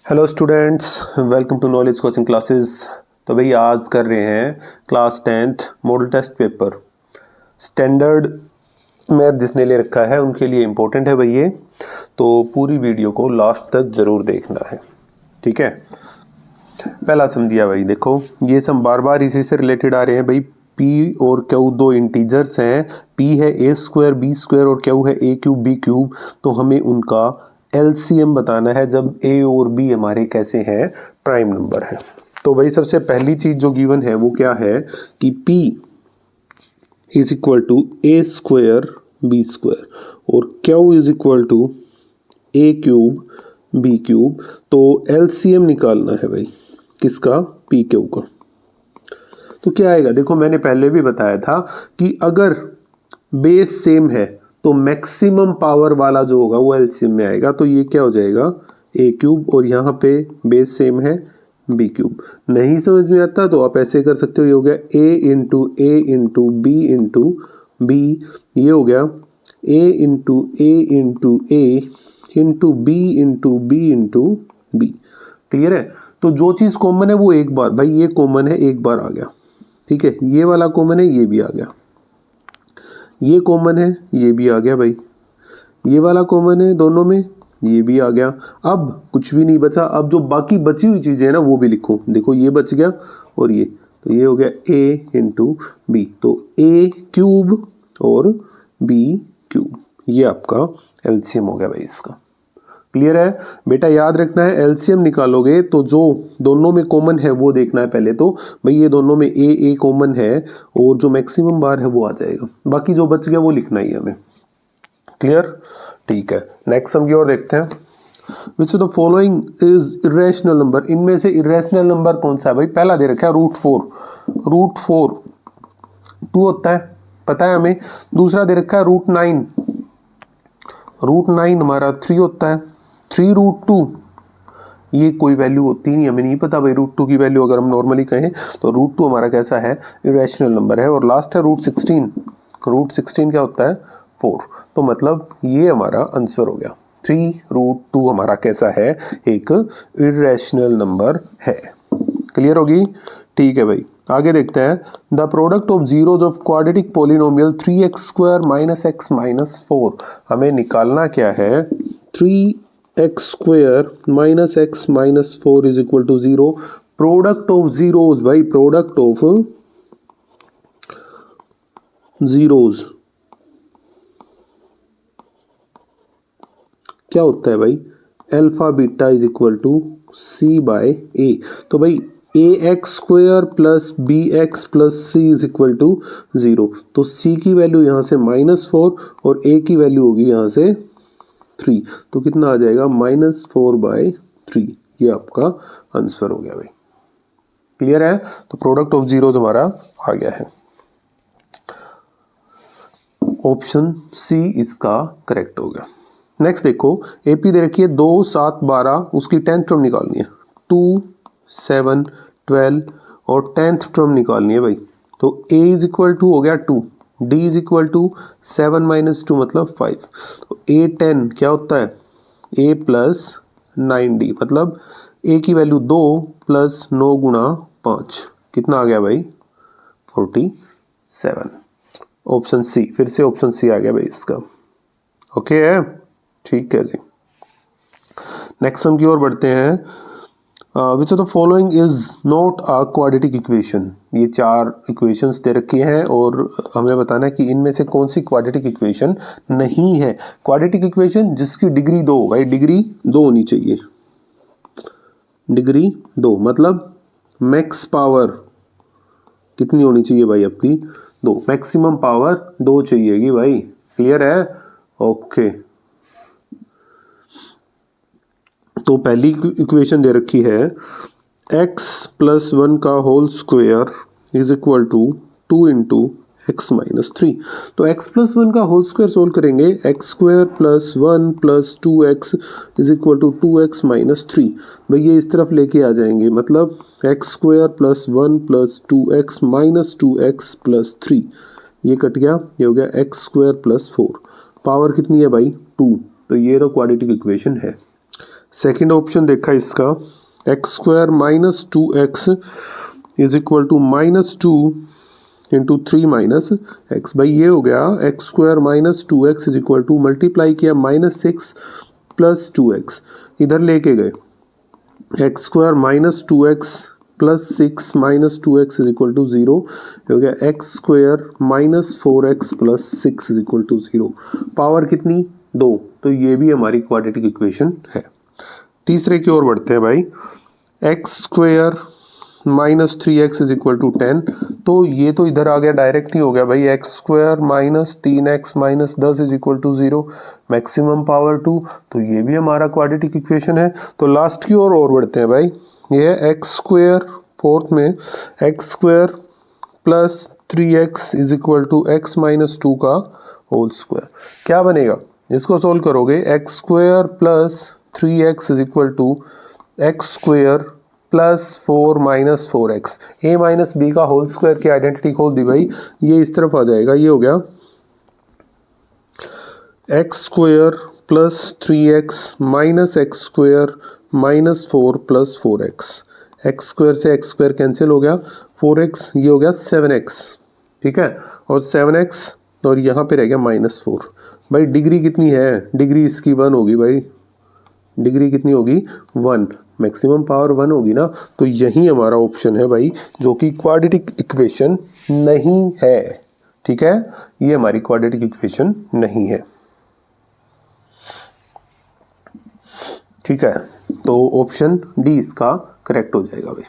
Hello students, welcome to knowledge coaching classes. तो भाई आज कर रहे हैं class 10th model test paper. Standard math जिसने ले रखा है उनके लिए इम्पोर्टेंट है भाई ये, तो पूरी वीडियो को लास्ट तक ज़रूर देखना है, ठीक है। पहला सम दिया भाई, देखो ये सम बार बार इसी से रिलेटेड आ रहे हैं भाई। p और q दो इंटीजर्स हैं, p है a स्क्वायर b स्क्वायर और q है a क्यूब b क्यूब। तो हमें उनका LCM बताना है जब a और b हमारे कैसे हैं, प्राइम नंबर है। तो भाई सबसे पहली चीज जो गिवन है वो क्या है कि p is equal to a square b square और q is equal to a cube b cube. तो LCM निकालना है भाई किसका, p क्यू का। तो क्या आएगा, देखो मैंने पहले भी बताया था कि अगर बेस सेम है तो मैक्सिमम पावर वाला जो होगा वो एलसीएम में आएगा। तो ये क्या हो जाएगा, a क्यूब और यहाँ पे बेस सेम है b क्यूब। नहीं समझ में आता तो आप ऐसे कर सकते हो, ये हो गया a into b into b, ये हो गया a into a into b into b into b। Clear है। तो जो चीज़ कॉमन है वो एक बार, भाई ये कॉमन है एक बार आ गया, ठीक है। ये वाला कॉमन है ये भी आ गया, ये कॉमन है ये भी आ गया भाई, ये वाला कॉमन है दोनों में ये भी आ गया। अब कुछ भी नहीं बचा, अब जो बाकी बची हुई चीज़ें हैं ना वो भी लिखो। देखो ये बच गया और ये, तो ये हो गया a इंटू बी, तो a क्यूब और b क्यूब, ये आपका एलसीएम हो गया भाई इसका। क्लियर है बेटा, याद रखना है एलसीएम निकालोगे तो जो दोनों में कॉमन है वो देखना है पहले। तो भाई ये दोनों में ए कॉमन है और जो मैक्सिमम बार है वो आ जाएगा, बाकी जो बच गया वो लिखना ही है हमें। क्लियर, ठीक है। नेक्स्ट सम की ओर देखते हैं। Which of the following is irrational number, इनमें से इरेशनल नंबर कौन सा है भाई। पहला दे रखा है √4 2 होता है, पता है हमें। दूसरा दे रखा है √9 हमारा 3 होता है। 3√2 ये कोई वैल्यू होती नहीं, हमें नहीं पता भाई √2 की वैल्यू। अगर हम नॉर्मली कहें तो √2 हमारा कैसा है, इरेशनल नंबर है। और लास्ट है √16 क्या होता है 4। तो मतलब ये हमारा आंसर हो गया, 3√2 हमारा कैसा है, एक इरेशनल नंबर है। क्लियर होगी, ठीक है भाई। आगे देखते हैं, the product of zeros of quadratic polynomial 3x² - x - 4। हमें निकालना क्या है, 3x² - x - 4 is equal to 0। Product of zeros भाई, प्रोडक्ट ऑफ जीरोज क्या होता है भाई, alpha beta is equal to c/a। तो भाई ax² plus bx plus c is equal to 0। तो c की वैल्यू यहाँ से -4 और a की वैल्यू होगी यहाँ से 3। तो कितना आ जाएगा, -4/3। ये आपका आंसर हो गया भाई। क्लियर है। तो प्रोडक्ट ऑफ जीरोज हमारा आ गया है, ऑप्शन सी इसका करेक्ट हो गया। नेक्स्ट देखो, एपी दे रखी है 2, 7, 12, उसकी 10th टर्म निकालनी है। 2, 7, 12 और 10th टर्म निकालनी है भाई। तो a इज इक्वल टू हो गया 2, d इज इक्वल टू 7 - 2 मतलब 5। तो a 10 क्या होता है, a प्लस 9d मतलब a की वैल्यू 2 प्लस 9 गुणा 5 कितना आ गया भाई, 47। ऑप्शन सी, फिर से ऑप्शन सी आ गया भाई इसका। ओके है, ठीक है जी। नेक्स्ट सम की ओर बढ़ते हैं। Which of the following is not a quadratic equation. ये 4 इक्वेशंस दे रखी हैं और हमें बताना है कि इनमें से कौन सी क्वाड्रेटिक इक्वेशन नहीं है। क्वाड्रेटिक इक्वेशन जिसकी डिग्री 2, भाई डिग्री 2 होनी चाहिए। डिग्री 2 मतलब मैक्स पावर कितनी होनी चाहिए भाई आपकी, 2। मैक्सिमम पावर 2 चाहिएगी भाई। क्लियर है, ओके। तो पहली इक्वेशन दे रखी है x + 1 का whole square is equal to 2 into x - 3। तो x + 1 का होल स्क्वायर सोल्व करेंगे, x² + 1 + 2x is equal to 2x - 3। भाई ये इस तरफ लेके आ जाएंगे, मतलब x² + 1 + 2x - 2x + 3, ये कट गया, ये हो गया x² + 4। पावर कितनी है भाई, 2। तो ये तो क्वाड्रेटिक इक्वेशन है। सेकेंड ऑप्शन देखा इसका, x square minus 2x is equal to minus 2 into 3 minus x. भाई ये हो गया x square minus 2x is equal to multiply किया माइनस 6 प्लस 2x, इधर लेके गए x square minus 2x plus 6 minus 2x is equal to 0, हो गया x square minus 4x plus 6 is equal to 0। Power कितनी? 2, तो ये भी हमारी क्वाड्रेटिक इक्वेशन है। तीसरे की ओर बढ़ते हैं भाई, x square minus 3x is equal to 10, तो ये तो इधर आ गया डायरेक्ट ही हो गया भाई, x square minus 3x minus 10 is equal to 0, maximum power 2, तो ये भी हमारा क्वाड्रेटिक इक्वेशन है। तो लास्ट की ओर बढ़ते हैं भाई, ये है एक्स स्क्वायर, फोर्थ में x square plus 3x is equal to x minus 2 का होल स्क्वायर। क्या बनेगा? इसको सोल्व करोगे, x square plus 3x is equal to x square plus 4 minus 4x, a minus b का होल स्क्वायर की identity खोल दी भाई, ये इस तरफ आ जाएगा, ये हो गया x square plus 3x minus x square minus 4 plus 4x, x square से एक्स स्क्वायर कैंसिल हो गया, 4x ये हो गया 7x, ठीक है, और 7x और यहाँ पे रह गया माइनस 4। भाई डिग्री कितनी है? डिग्री इसकी 1 होगी भाई, डिग्री कितनी होगी? 1, मैक्सिमम पावर 1 होगी ना, तो यही हमारा ऑप्शन है भाई, जो कि क्वाड्रेटिक इक्वेशन नहीं है, ठीक है, ये हमारी क्वाड्रेटिक इक्वेशन नहीं है, ठीक है, तो ऑप्शन डी इसका करेक्ट हो जाएगा भाई।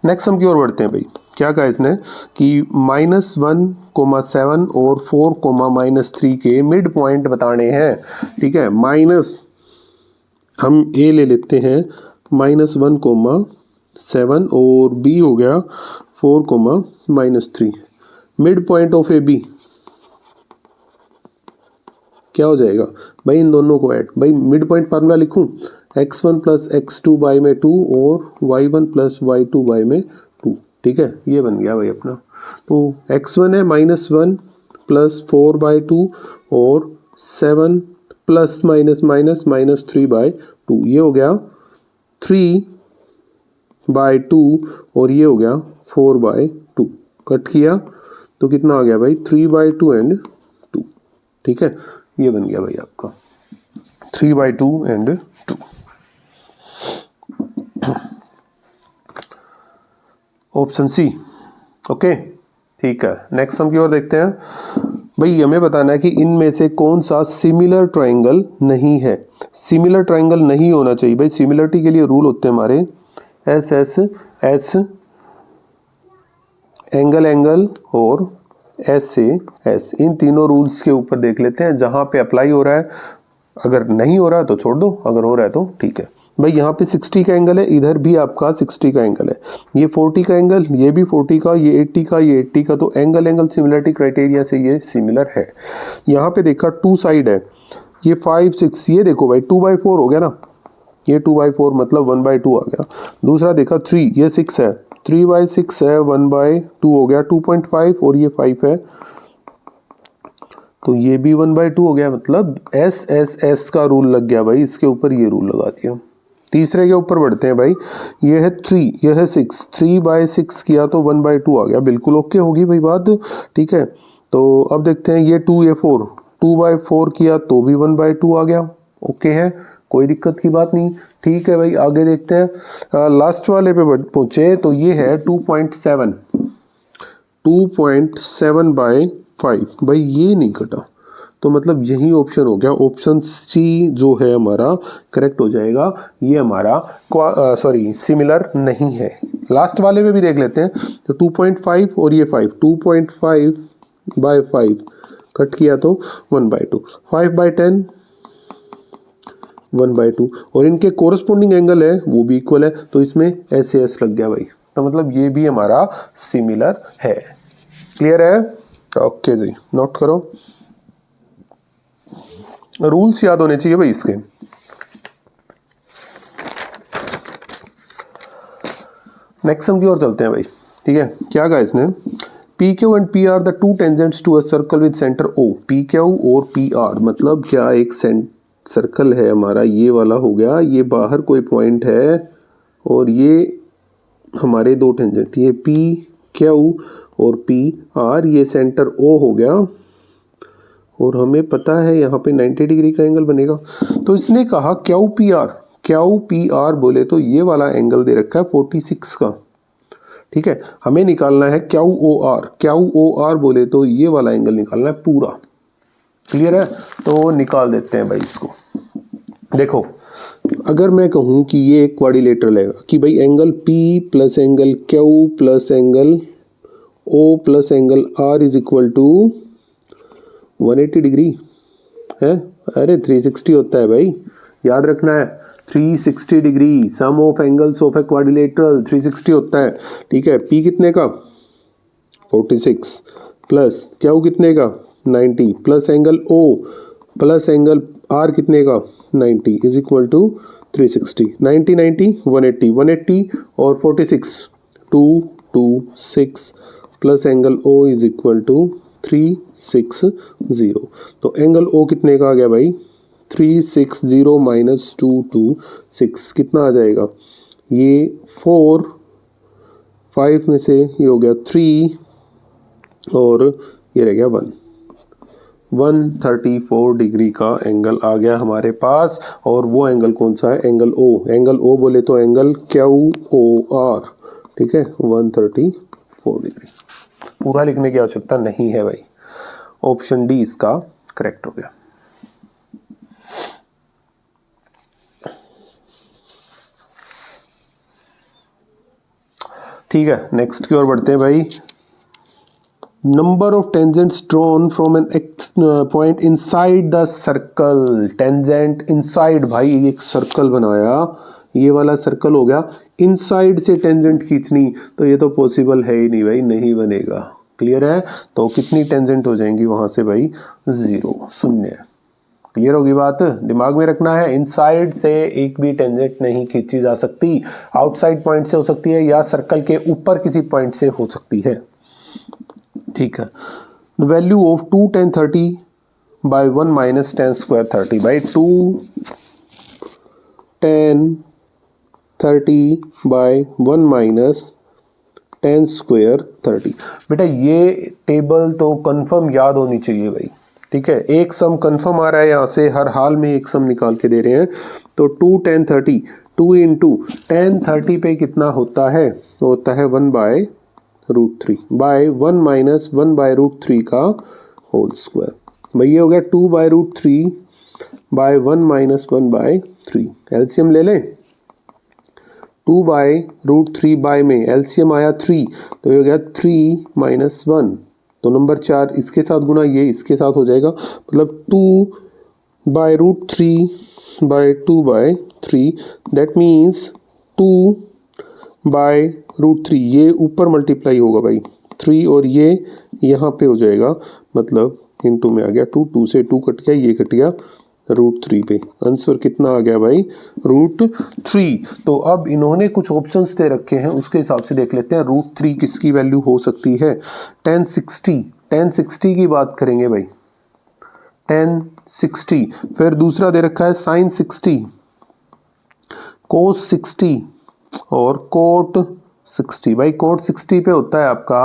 नेक्स्ट हम की ओर बढ़ते हैं भाई, क्या कहा इसने कि -1,7 और 4,-3 के मिड पॉइंट बताने हैं, ठीक है, माइनस हम ए ले लेते हैं -1,7 और बी हो गया 4,-3, mid point of A B क्या हो जाएगा भाई? इन दोनों को ऐड, भाई मिड पॉइंट फार्मूला लिखूं, x1 प्लस x2 बाई में 2 और y1 प्लस y2 बाई में 2, ठीक है, ये बन गया भाई अपना। तो x1 है -1 प्लस 4 बाई 2 और 7 plus minus minus minus 3 by 2, ये हो गया 3 बाई 2 और ये हो गया 4 बाई 2, कट किया तो कितना आ गया भाई? 3 बाई 2 एंड 2, ठीक है, ये बन गया भाई आपका 3 by 2 and 2। Option C, okay, ठीक है। नेक्स्ट हम की ओर देखते हैं भाई, हमें बताना है कि इनमें से कौन सा सिमिलर ट्रायंगल नहीं है। सिमिलर ट्रायंगल नहीं होना चाहिए भाई, सिमिलरिटी के लिए रूल होते हैं हमारे S S S, angle angle और एस से एस, इन तीनों रूल्स के ऊपर देख लेते हैं, जहां पे अप्लाई हो रहा है, अगर नहीं हो रहा है तो छोड़ दो, अगर हो रहा है तो ठीक है भाई। यहाँ पे 60 का एंगल है, इधर भी आपका 60 का एंगल है, ये 40 का एंगल, ये भी 40 का, ये 80 का, ये 80 का, तो एंगल एंगल सिमिलरिटी क्राइटेरिया से ये सिमिलर है। यहाँ पे देखा 2 साइड है, ये 5 6, ये देखो भाई 2/4 हो गया ना, ये 2/4 मतलब 1/2 आ गया। दूसरा देखा 3, ये 6 है, 3/6 है, 1/2 हो गया, 2.5 और ये 5 है, तो ये भी 1/2 हो गया, मतलब एस एस एस का रूल लग गया भाई, इसके ऊपर ये रूल लगा दिया। तीसरे के ऊपर बढ़ते हैं भाई, ये है 3, ये है 6, 3/6 किया तो 1/2 आ गया, बिल्कुल ओके होगी भाई बात, ठीक है। तो अब देखते हैं ये 2, ये 4, 2/4 किया तो भी 1/2 आ गया, ओके है, कोई दिक्कत की बात नहीं, ठीक है भाई। आगे देखते हैं, लास्ट वाले पे पहुंचे, तो ये है 2.7, 2.7/5 भाई, ये नहीं कटा, तो मतलब यही ऑप्शन हो गया, ऑप्शन सी जो है हमारा करेक्ट हो जाएगा, ये हमारा सिमिलर नहीं है। लास्ट वाले में भी देख लेते हैं, तो 2.5 और ये 5, 2.5/5 कट किया तो 1/2, 5/10 1/2, और इनके कोरस्पोंडिंग एंगल है वो भी इक्वल है, तो इसमें ऐसे एस लग गया भाई, तो मतलब ये भी हमारा सिमिलर है। क्लियर है? ओके जी, नोट करो, रूल्स याद होने चाहिए भाई इसके। नेक्स्ट हम की ओर चलते हैं भाई, ठीक है। क्या कहा इसने, P Q and P R the two tangents to a circle with centre O. P Q और पी आर मतलब क्या, एक सर्कल है हमारा ये वाला हो गया, ये बाहर कोई पॉइंट है और ये हमारे दो टेंजेंट, ये पी क्यू और पी आर, ये सेंटर ओ हो गया और हमें पता है यहाँ पे 90 डिग्री का एंगल बनेगा। तो इसने कहा क्यू पी आर बोले तो ये वाला एंगल दे रखा है 46 का, ठीक है। हमें निकालना है क्यू ओ आर बोले तो ये वाला एंगल निकालना है पूरा, क्लियर है। तो निकाल देते हैं भाई इसको। देखो अगर मैं कहूँ कि ये एक क्वाड्रिलेटरल है कि भाई angle P plus angle Q plus angle O plus angle R is equal to 180 degree है। अरे 360 होता है भाई, याद रखना है 360 degree, sum of angles of a quadrilateral 360 होता है, ठीक है। P कितने का 46 प्लस Q कितने का 90 plus angle O plus angle R कितने का 90 इज इक्वल टू 360। 90 90 180 180 और 46 226 plus angle O is equal to 360। तो एंगल O कितने का आ गया भाई 360 माइनस 226 कितना आ जाएगा, ये 4 5 में से ये हो गया 3 और ये रह गया 1, 134 डिग्री का एंगल आ गया हमारे पास। और वो एंगल कौन सा है, एंगल O बोले तो एंगल QOR, ठीक है 134 डिग्री। पूरा लिखने की आवश्यकता नहीं है भाई, ऑप्शन डी इसका करेक्ट हो गया। ठीक है, नेक्स्ट की ओर बढ़ते हैं भाई। Number of tangents drawn from an ex point inside the circle. Tangent inside, भाई एक सर्कल बनाया, ये वाला सर्कल हो गया, इनसाइड से टेंजेंट खींचनी तो ये तो पॉसिबल है ही नहीं भाई, नहीं बनेगा, क्लियर है। तो कितनी टेंजेंट हो जाएंगी वहां से भाई 0 शून्य। क्लियर होगी बात, दिमाग में रखना है इनसाइड से एक भी टेंजेंट नहीं खींची जा सकती, आउटसाइड पॉइंट से हो सकती है या सर्कल के ऊपर किसी पॉइंट से हो सकती है, ठीक है। The value of 2 tan 30 by 1 minus tan square 30 by 2 tan 30 by 1 minus tan square 30। बेटा ये टेबल तो कंफर्म याद होनी चाहिए भाई, ठीक है। एक सम कंफर्म आ रहा है यहाँ से, हर हाल में एक सम निकाल के दे रहे हैं। तो 2 tan 30 2 इंटू tan 30 पे कितना होता है, तो होता है 1 बाय √3 बाय 1 माइनस 1 बाय √3 का होल स्क्वायर। भाई ये हो गया 2 by √3 by 1 minus 1 by 3। LCM ले लें, 2 बाय √3 बाय में एलसीएम आया 3, तो ये हो गया 3 माइनस 1, तो नंबर 4 इसके साथ गुना ये इसके साथ हो जाएगा, मतलब 2 by √3 by 2 by 3, that means 2 by √3, ये ऊपर मल्टीप्लाई होगा भाई 3 और ये यहाँ पे हो जाएगा, मतलब इनटू में आ गया 2, 2 से 2 कट गया, ये कट गया √3 पे। आंसर कितना आ गया भाई √3। तो अब इन्होंने कुछ ऑप्शंस दे रखे हैं, उसके हिसाब से देख लेते हैं √3 किसकी वैल्यू हो सकती है। tan 60 की बात करेंगे भाई, tan 60, फिर दूसरा दे रखा है sin 60, cos 60 और cot 60। भाई cot 60 पे होता है आपका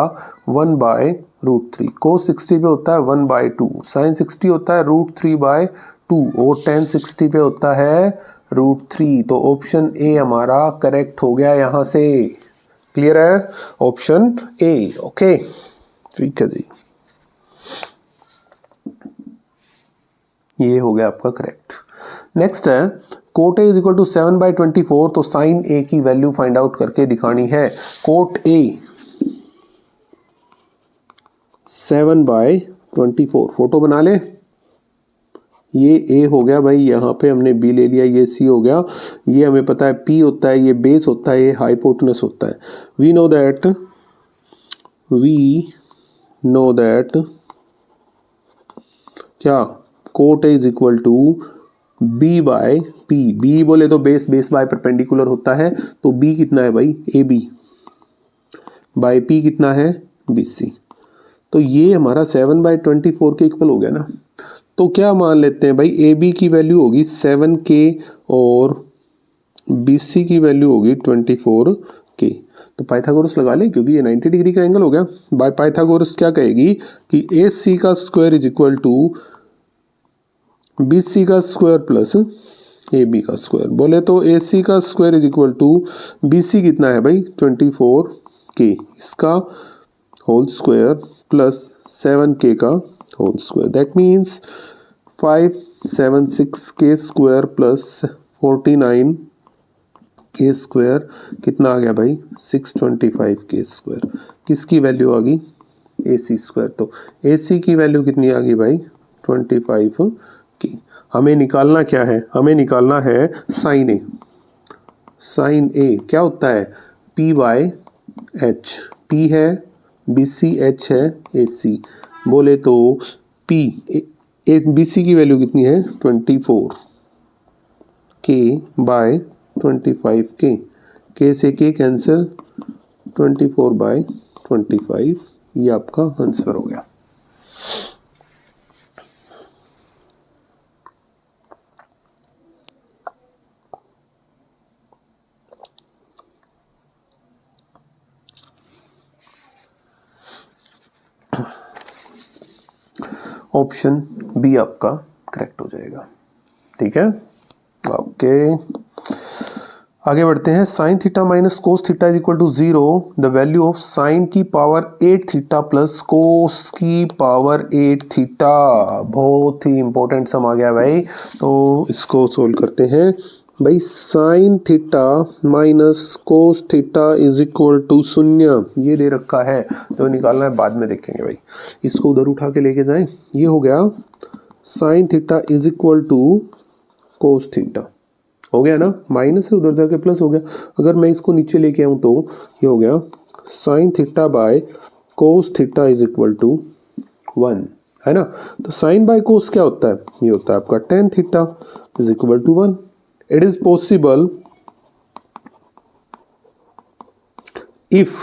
1 बाय √3, cos 60 पे होता है 1 बाय 2, sin 60 होता है √3 बाय 2 और tan 60 पे होता है √3। तो ऑप्शन ए हमारा करेक्ट हो गया यहाँ से, क्लियर है, ऑप्शन ए, ओके ठीक है जी, ये हो गया आपका करेक्ट। नेक्स्ट है cot A is equal to 7 by 24, तो साइन ए की वैल्यू फाइंड आउट करके दिखानी है। कोट ए 7 बाई 24, फोटो बना ले, ये ए हो गया भाई, यहाँ पे हमने बी ले लिया, ये सी हो गया, ये हमें पता है पी होता है, ये बेस होता है, ये हाइपोटेनस होता है। वी नो दैट क्या cot A is equal to B by P, B बोले तो बेस बाय परपेंडिकुलर होता है, तो बी कितना है भाई ए बी बाय पी कितना है बी सी। तो ये हमारा 7 बाय 24 के इक्वल हो गया ना। तो क्या मान लेते हैं भाई, ए बी की वैल्यू होगी 7K और BC की वैल्यू होगी 24K। तो पाइथागोरस लगा ले क्योंकि ये 90 डिग्री का एंगल हो गया। बाय पाइथागोरस क्या कहेगी कि AC का square is equal to BC का स्क्वायर प्लस AB का स्क्वायर। बोले तो AC का square is equal to BC कितना है भाई 24K, इसका होल स्क्वायर प्लस 7K का whole square. That means 576K square plus 49K square कितना आ गया भाई 625K स्क्वायर। किसकी वैल्यू आ गई AC स्क्वायर। तो AC की वैल्यू कितनी आ गई भाई 25K। हमें निकालना क्या है, हमें निकालना है साइन ए। साइन ए क्या होता है P/H, P है BC, H है AC। बोले तो BC की वैल्यू कितनी है 24K/25K, K से K कैंसिल 24/25, ये आपका आंसर हो गया। ऑप्शन बी आपका करेक्ट हो जाएगा। ठीक है, ओके आगे बढ़ते हैं। Sine theta minus cos theta is equal to 0, the value of sine की पावर 8 थीटा प्लस कोस की पावर 8 थीटा। बहुत ही इंपॉर्टेंट सम आ गया भाई, तो इसको सोल्व करते हैं। भाई sine theta minus cos theta is equal to 0, ये दे रखा है, तो निकालना है बाद में देखेंगे भाई। इसको उधर उठा के लेके जाएं, ये हो गया sine theta is equal to cos theta, हो गया ना, माइनस से उधर जाके प्लस हो गया। अगर मैं इसको नीचे लेके आऊँ तो ये हो गया sine theta by cos theta is equal to 1, है ना। तो साइन बाय कोस क्या होता है, ये होता है आपका tan theta is equal to 1। It is possible if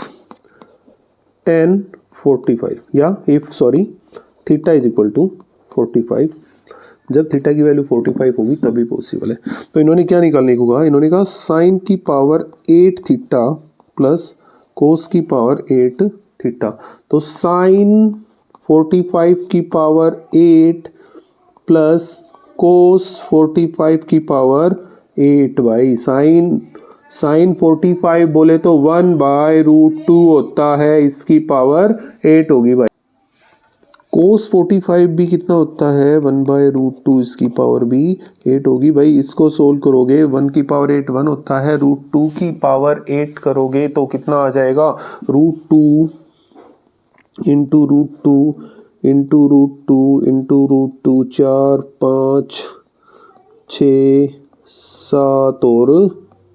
tan 45 या if theta is equal to 45, जब थीटा की वैल्यू 45 होगी तभी पॉसिबल है। तो इन्होंने क्या निकालने को कहा, इन्होंने कहा साइन की पावर 8 थीटा प्लस कोस की पावर 8 थीटा। तो साइन 45 की पावर 8 प्लस कोस 45 की पावर 8 भाई। साइन 45 बोले तो 1/√2 होता है, इसकी पावर 8 होगी भाई। कोस 45 भी कितना होता है 1/√2, इसकी पावर भी 8 होगी भाई। इसको सोल्व करोगे 1 की पावर 8 1 होता है, √2 की पावर 8 करोगे तो कितना आ जाएगा √2 इंटू √2 इंटू √2 इंटू √2, 4 5 6 7 और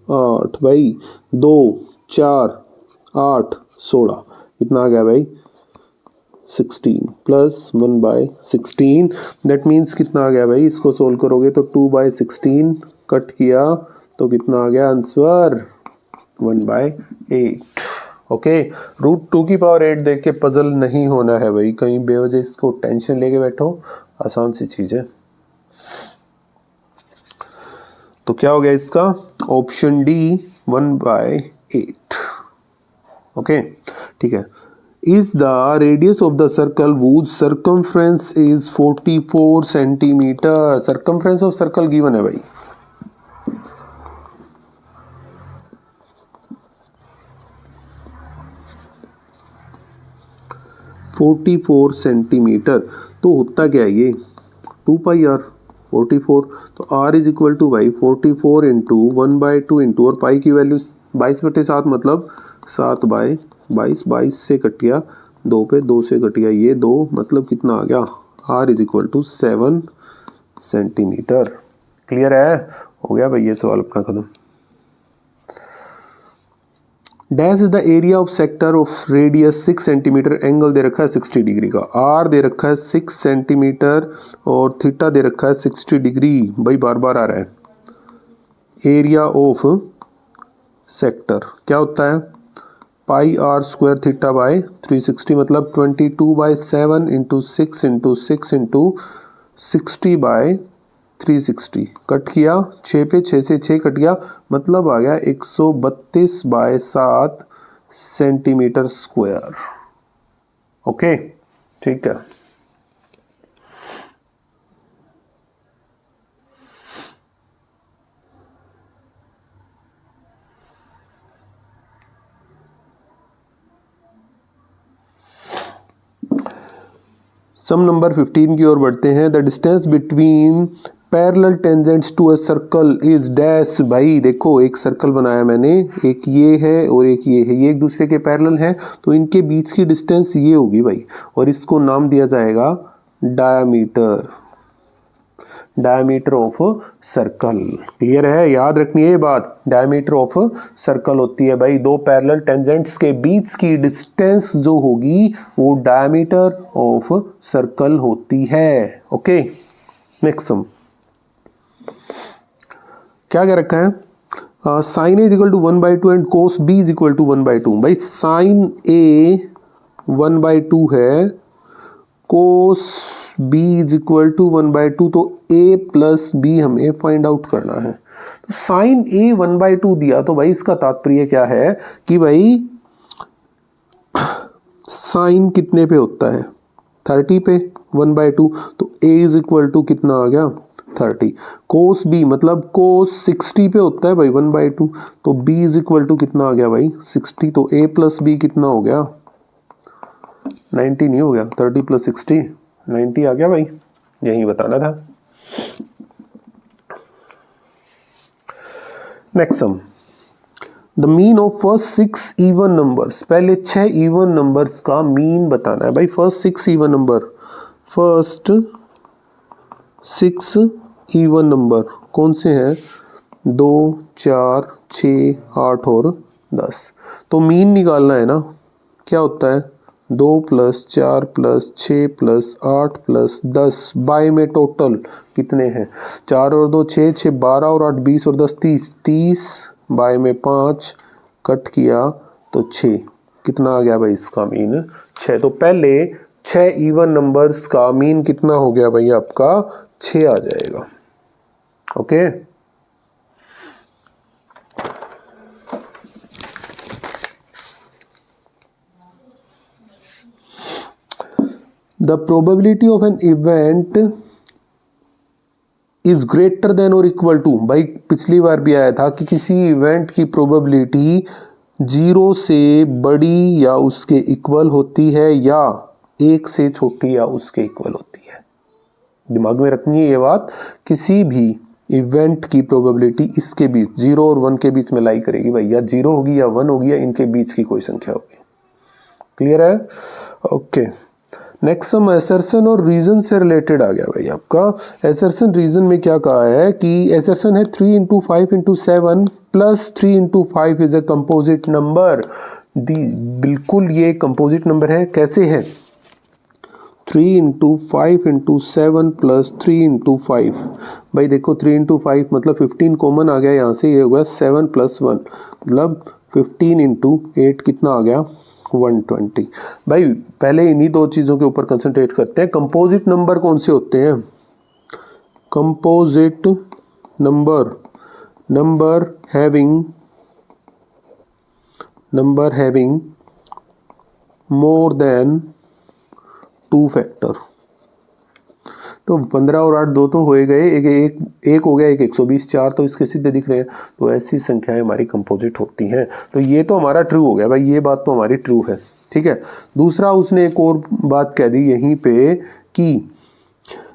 8 भाई, 2 4 8 16, कितना आ गया भाई 16 प्लस 1/16। दैट मीन्स कितना आ गया भाई, इसको सोल्व करोगे तो 2/16 कट किया तो कितना आ गया आंसर 1/8। ओके, √2 की पावर 8 देख के पजल नहीं होना है भाई, कहीं बेवजह इसको टेंशन लेके बैठो, आसान सी चीज है। तो क्या हो गया इसका ऑप्शन डी 1/8। ओके ठीक है। Is the radius of the circle whose circumference is 44 centimetre. Circumference of circle given है भाई, (44 सेंटीमीटर। तो होता क्या है ये 2πr 44, तो r इज इक्वल टू भाई 44 इंटू 1/2 इंटू, और पाई की वैल्यू 22/7 मतलब 7/22, 22 से कट गया 2 पे, 2 से कट गया ये 2, मतलब कितना आ गया r is equal to 7 centimetre. Clear है, हो गया भाई ये सवाल अपना खत्म। Dash is the area of sector of radius 6 centimetre, angle दे रखा है 60 डिग्री का, आर दे रखा है 6 सेंटीमीटर और थीटा दे रखा है 60 डिग्री। भाई बार बार आ रहा है। एरिया ऑफ सेक्टर क्या होता है πr² थीटा बाय 360, मतलब 22/7 इंटू 6 इंटू 6 इंटू 60/360 कट किया, 6 पे 6 से 6 कट गया, मतलब आ गया 132/7 सेंटीमीटर स्क्वायर। ओके, ठीक है। सम नंबर 15 की ओर बढ़ते हैं। The distance between parallel tangents to a circle is dash. भाई देखो, एक सर्कल बनाया मैंने, एक ये है और एक ये है, ये एक दूसरे के पैरेलल हैं, तो इनके बीच की डिस्टेंस ये होगी भाई, और इसको नाम दिया जाएगा diameter, diameter of circle. Clear है, याद रखनी है ये बात, डायमीटर ऑफ सर्कल होती है भाई, दो पैरेलल टेंजेंट्स के बीच की डिस्टेंस जो होगी वो डायमीटर ऑफ सर्कल होती है। ओके, नेक्स्ट सम क्या क्या रखा है? Sine A is equal to 1/2 and cos B is equal to 1/2। भाई साइन ए 1/2 है, cos b is equal to 1/2, तो a प्लस बी हमें फाइंड आउट करना है। तो साइन a 1/2 दिया, तो भाई इसका तात्पर्य क्या है कि भाई साइन कितने पे होता है? 30 पे 1/2, तो a इज इक्वल टू कितना आ गया? 30। कोस b मतलब कोस 60 पे होता है भाई 1/2, तो b इज इक्वल टू कितना आ गया भाई? 60। तो a प्लस बी कितना हो गया? 90 नहीं हो गया? 30 प्लस 60 90 आ गया भाई, यही बताना था। Next sum, the mean of first 6 even numbers. पहले 6 इवन नंबर्स का मीन बताना है भाई। First 6 even number, first 6 even number कौन से हैं? 2, 4, 6, 8 और 10। तो मीन निकालना है ना, क्या होता है? 2 + 4 + 6 + 8 + 10 बाय में टोटल कितने हैं? 4 और 2 6, 6 12 और 8 20 और 10 30, 30 बाय में 5 कट किया तो 6। कितना आ गया भाई इसका मीन? 6। तो पहले 6 इवन नंबर्स का मीन कितना हो गया भाई आपका? 6 आ जाएगा। Okay, the probability of an event is greater than or equal to। भाई पिछली बार भी आया था कि किसी इवेंट की प्रोबेबिलिटी 0 से बड़ी या उसके इक्वल होती है या 1 से छोटी या उसके इक्वल होती है। दिमाग में रखनी है ये बात, किसी भी इवेंट की प्रोबेबिलिटी इसके बीच 0 और 1 के बीच में लाई करेगी भाई, या 0 होगी या 1 होगी या इनके बीच की कोई संख्या होगी। क्लियर है? ओके, नेक्स्ट सम एसर्शन और रीजन से रिलेटेड आ गया भाई आपका। एसर्शन रीजन में क्या कहा है कि एसर्शन है 3 × 5 × 7 + 3 × 5 इज अ कंपोजिट नंबर। बिल्कुल ये कंपोजिट नंबर है। कैसे है? 3 × 5 × 7 + 3 × 5। भाई देखो 3 × 5 मतलब 15 कॉमन आ गया यहाँ से, ये होगा 7 + 1 मतलब 15 × 8 कितना आ गया? 120। भाई पहले इन्हीं दो चीज़ों के ऊपर कंसंट्रेट करते हैं। कंपोजिट नंबर कौन से होते हैं? Composite number, number having more than 2 factor. तो 15 और 8 दो तो हो गए, एक हो गया, एक 120, 4 तो इसके सीधे दिख रहे हैं। तो ऐसी संख्याएं हमारी कंपोजिट होती हैं। तो ये तो हमारा ट्रू हो गया भाई, ये बात तो हमारी ट्रू है। ठीक है, दूसरा उसने एक और बात कह दी यहीं पे कि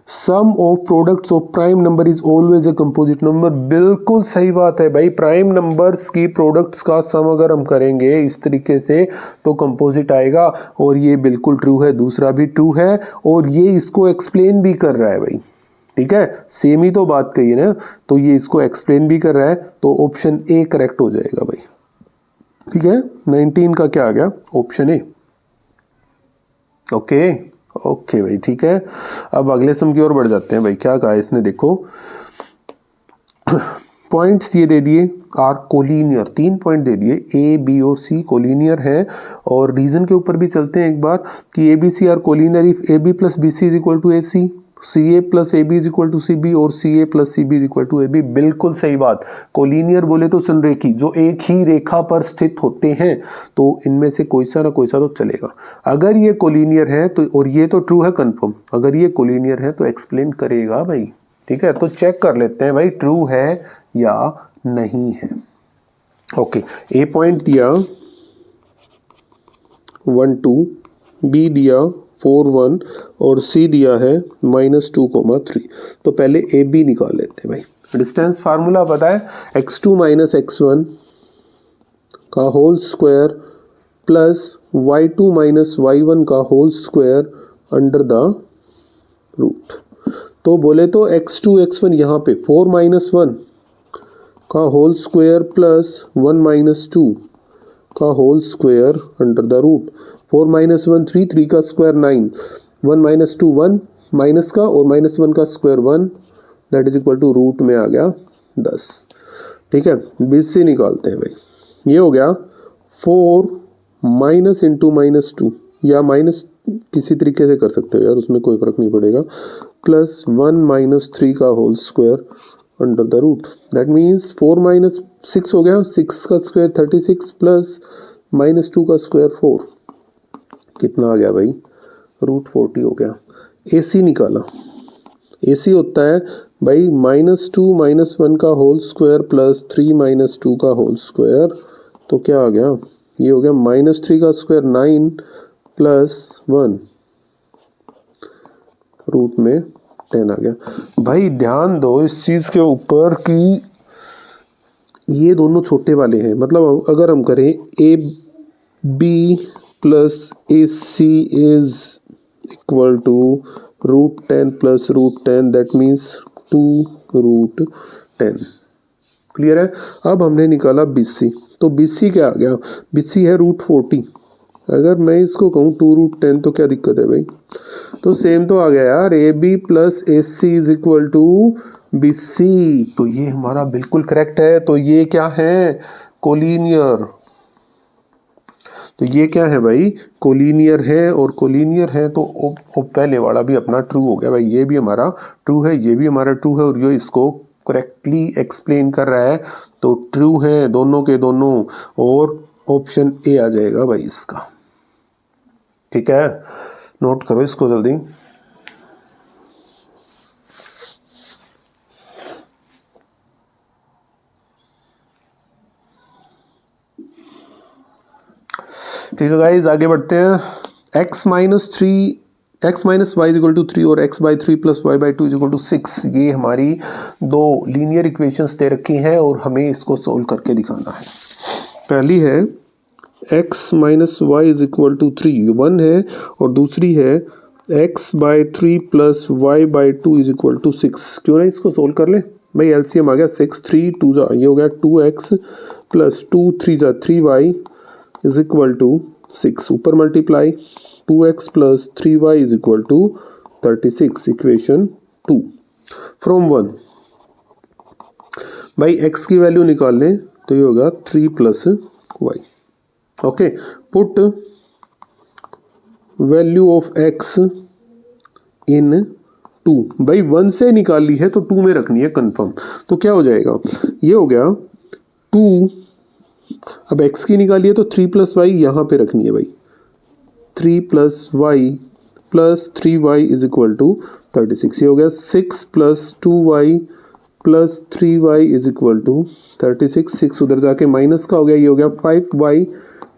sum of products of prime number is always a composite number. बिल्कुल सही बात है भाई, प्राइम नंबर्स की प्रोडक्ट्स का सम अगर हम करेंगे इस तरीके से तो कंपोजिट आएगा, और ये बिल्कुल ट्रू है। दूसरा भी ट्रू है और ये इसको एक्सप्लेन भी कर रहा है भाई। ठीक है, सेम ही तो बात कही है ना, तो ये इसको एक्सप्लेन भी कर रहा है, तो ऑप्शन ए करेक्ट हो जाएगा भाई। ठीक है, 19 का क्या आ गया? Option A. ओके भाई, ठीक है। अब अगले सम की ओर बढ़ जाते हैं भाई। क्या कहा इसने, देखो पॉइंट्स ये दे दिए, आर कोलिनियर, 3 पॉइंट दे दिए, ए बी और सी कोलिनियर है। और रीजन के ऊपर भी चलते हैं एक बार कि A B C are collinear if A B plus B C is equal to A C. C A plus A B is equal to C B और C A plus C B is equal to A B. बिल्कुल सही बात। Collinear बोले तो संरेखी, जो एक ही रेखा पर स्थित होते हैं, तो इनमें से कोई सा ना कोई सा तो चलेगा। अगर ये कोलिनियर है तो, और ये तो ट्रू है कंफर्म, अगर ये कोलिनियर है तो एक्सप्लेन करेगा भाई। ठीक है, तो चेक कर लेते हैं भाई ट्रू है या नहीं है। ओके, ए पॉइंट दिया 1 2, बी दिया 4 1 और सी दिया है -2,3। तो पहले ए बी निकाल लेते हैं भाई। डिस्टेंस फार्मूला पता है, x2 माइनस x1 का whole square plus y2 minus y1 का whole square under the root. तो बोले तो x2 x1 यहाँ पे 4 माइनस 1 का होल स्क्वायर प्लस 1 माइनस 2 का whole square under the root. 4 minus 1 3, 3 का स्क्वायर 9, 1 माइनस 2 1 माइनस का और माइनस 1 का square 1, that is equal to root में आ गया 10। ठीक है, बीच से निकालते हैं भाई। ये हो गया 4 माइनस इंटू माइनस 2, या माइनस किसी तरीके से कर सकते हो यार, उसमें कोई फर्क नहीं पड़ेगा, प्लस 1 माइनस 3 का whole square under the root. That means 4 minus 6 हो गया, 6 का स्क्वायर 36 प्लस माइनस 2 का स्क्वायर 4, कितना आ गया भाई, रूट 40 हो गया। ए सी निकाला, ए सी होता है भाई -2 माइनस 1 का होल स्क्वायर प्लस 3 माइनस 2 का होल स्क्वायर। तो क्या आ गया, ये हो गया -3 का स्क्वायर 9 प्लस 1, रूट में 10 आ गया। भाई ध्यान दो इस चीज़ के ऊपर कि ये दोनों छोटे वाले हैं, मतलब अगर हम करें A B plus A C is equal to root 10 plus root 10, that means 2 root 10। Clear है। अब हमने निकाला बी सी, तो बी सी क्या आ गया, बी सी है रूट 40। अगर मैं इसको कहूँ 2 रूट 10 तो क्या दिक्कत है भाई, तो सेम तो आ गया यार, A B plus A C is equal to B C. तो ये हमारा बिल्कुल करेक्ट है। तो ये क्या है, कोलिनियर। तो ये क्या है भाई, कोलिनियर है, और कोलिनियर है तो पहले वाला भी अपना ट्रू हो गया भाई। ये भी हमारा ट्रू है, ये भी हमारा ट्रू है, और ये इसको करेक्टली एक्सप्लेन कर रहा है। तो ट्रू है दोनों के दोनों, और ऑप्शन ए आ जाएगा भाई इसका। ठीक है, नोट करो इसको जल्दी। ठीक है गाइज, आगे बढ़ते हैं। x minus 3 x minus y is equal to 3 और x by 3 plus y by 2 is equal to 6, ये हमारी दो लीनियर इक्वेशंस दे रखी हैं और हमें इसको सोल्व करके दिखाना है। पहली है x minus y is equal to 3, 1 है, और दूसरी है x by 3 plus y by 2 is equal to 6। क्यों ना इसको सोल्व कर ले भाई, एलसीएम आ गया 6 3 2 जा, ये हो गया 2x प्लस 2 3 जा 3y इज इक्वल टू 6, ऊपर multiply 2x plus 3y is equal to 36, equation 2 from 1। भाई x की वैल्यू निकाल लें तो ये होगा 3 plus y। Okay, put value of x इन 2। भाई 1 से निकाल ली है तो 2 में रखनी है कंफर्म। तो क्या हो जाएगा, ये हो गया 2, अब x की निकालिए तो 3 प्लस वाई यहाँ पे रखनी है भाई, 3 plus y plus 3y is equal to 36। ये हो गया 6 plus 2y plus 3y is equal to 36। 6 उधर जाके माइनस का हो गया, ये हो गया 5y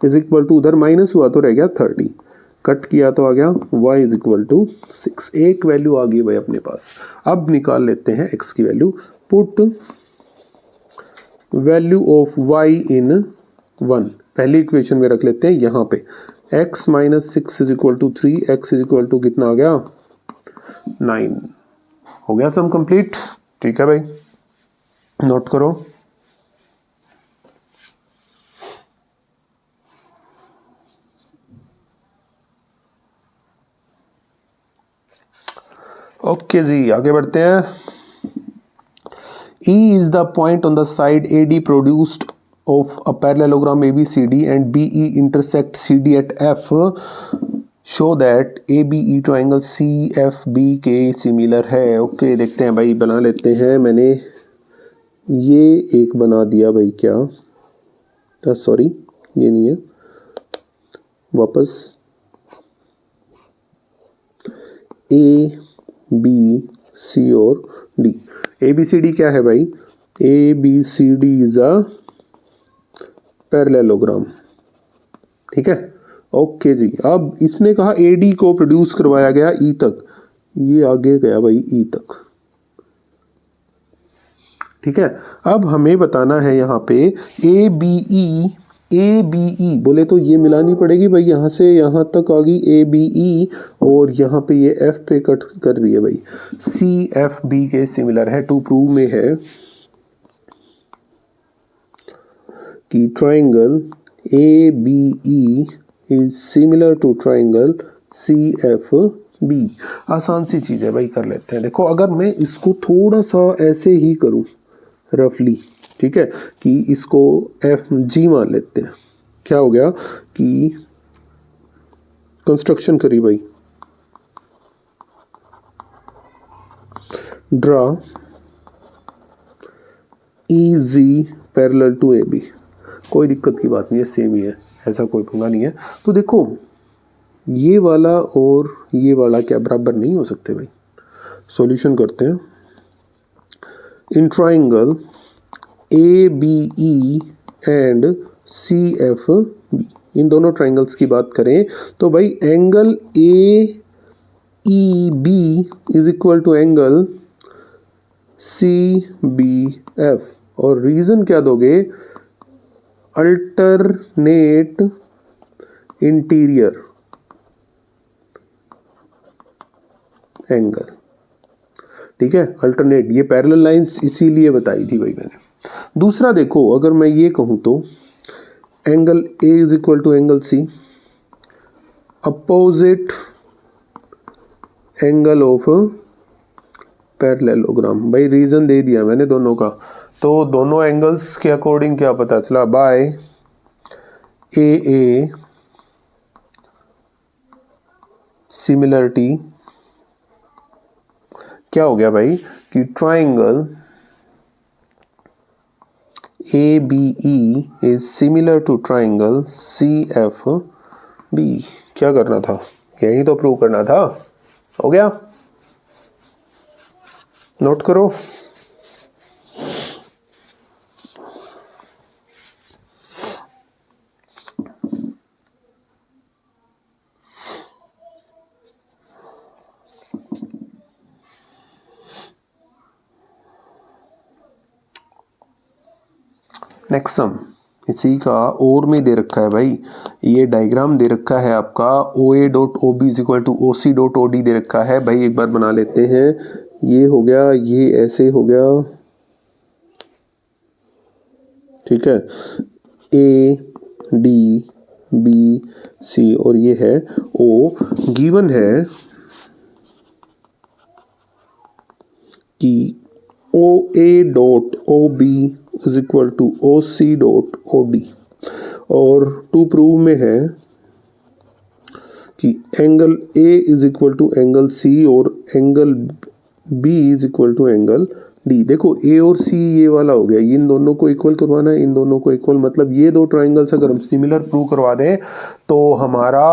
इज इक्वल टू, उधर माइनस हुआ तो रह गया 30, कट किया तो आ गया y इज इक्वल टू 6। एक वैल्यू आ गई भाई अपने पास। अब निकाल लेते हैं x की value. Put value of y in 1, पहली इक्वेशन में रख लेते हैं यहाँ पे, x minus 6 is equal to 3, x is equal to कितना आ गया 9। हो गया सम कंप्लीट। ठीक है भाई, नोट करो। ओके जी, आगे बढ़ते हैं। E is the point on the side AD produced of a parallelogram ABCD and BE intersect CD at F. Show that A B E triangle C F B के similar है। ओके देखते हैं भाई, बना लेते हैं। मैंने ये एक बना दिया भाई, क्या सॉरी ये नहीं है, वापस ए बी सी और D. A B C D क्या है भाई? A B C D is a parallelogram. ठीक है, ओके जी। अब इसने कहा ए डी को प्रोड्यूस करवाया गया ई तक, ये आगे गया भाई ई तक। ठीक है, अब हमें बताना है यहाँ पे ए बी ई बोले तो ये मिलानी पड़ेगी भाई, यहाँ से यहाँ तक आ गई ए बी ई, और यहाँ पे ये एफ पे कट कर रही है भाई। सी एफ बी के सिमिलर है। टू प्रूव में है कि triangle A B E is similar to triangle C F B. आसान सी चीज़ है भाई, कर लेते हैं। देखो अगर मैं इसको थोड़ा सा ऐसे ही करूँ रफली, ठीक है, कि इसको एफ जी मान लेते हैं, क्या हो गया कि कंस्ट्रक्शन करी भाई, draw E G parallel to A B. कोई दिक्कत की बात नहीं है, सेम ही है, ऐसा कोई पंगा नहीं है। तो देखो ये वाला और ये वाला क्या बराबर नहीं हो सकते भाई? सॉल्यूशन करते हैं। In triangle A B E and C F B, इन दोनों ट्राइंगल्स की बात करें तो भाई angle A E B is equal to angle C B F. और रीजन क्या दोगे? Alternate interior angle. ठीक है, अल्टरनेट, ये पैरेलल लाइंस इसीलिए बताई थी भाई मैंने। दूसरा देखो, अगर मैं ये कहूं तो angle A is equal to angle C, opposite angle of parallelogram. भाई रीजन दे दिया मैंने दोनों का, तो दोनों एंगल्स के अकॉर्डिंग क्या पता चला? बाय ए सिमिलरिटी क्या हो गया भाई कि triangle A B E is similar to triangle C F B. क्या करना था? यही तो प्रूव करना था। हो गया, नोट करो। नेक्स्ट सम इसी का और में दे रखा है भाई, ये डायग्राम दे रखा है आपका O A dot O B is equal to O C dot O D दे रखा है भाई। एक बार बना लेते हैं। ये हो गया, ये ऐसे हो गया, ठीक है, ए डी बी सी और ये है ओ। गिवन है कि O A dot O B is equal to O C dot O D, और टू प्रूव में है कि angle A is equal to angle C और angle B is equal to angle D. देखो ए और सी ये वाला हो गया, इन दोनों को इक्वल करवाना है, इन दोनों को इक्वल, मतलब ये दो ट्राइंगल्स अगर हम सिमिलर प्रूव करवा दें तो हमारा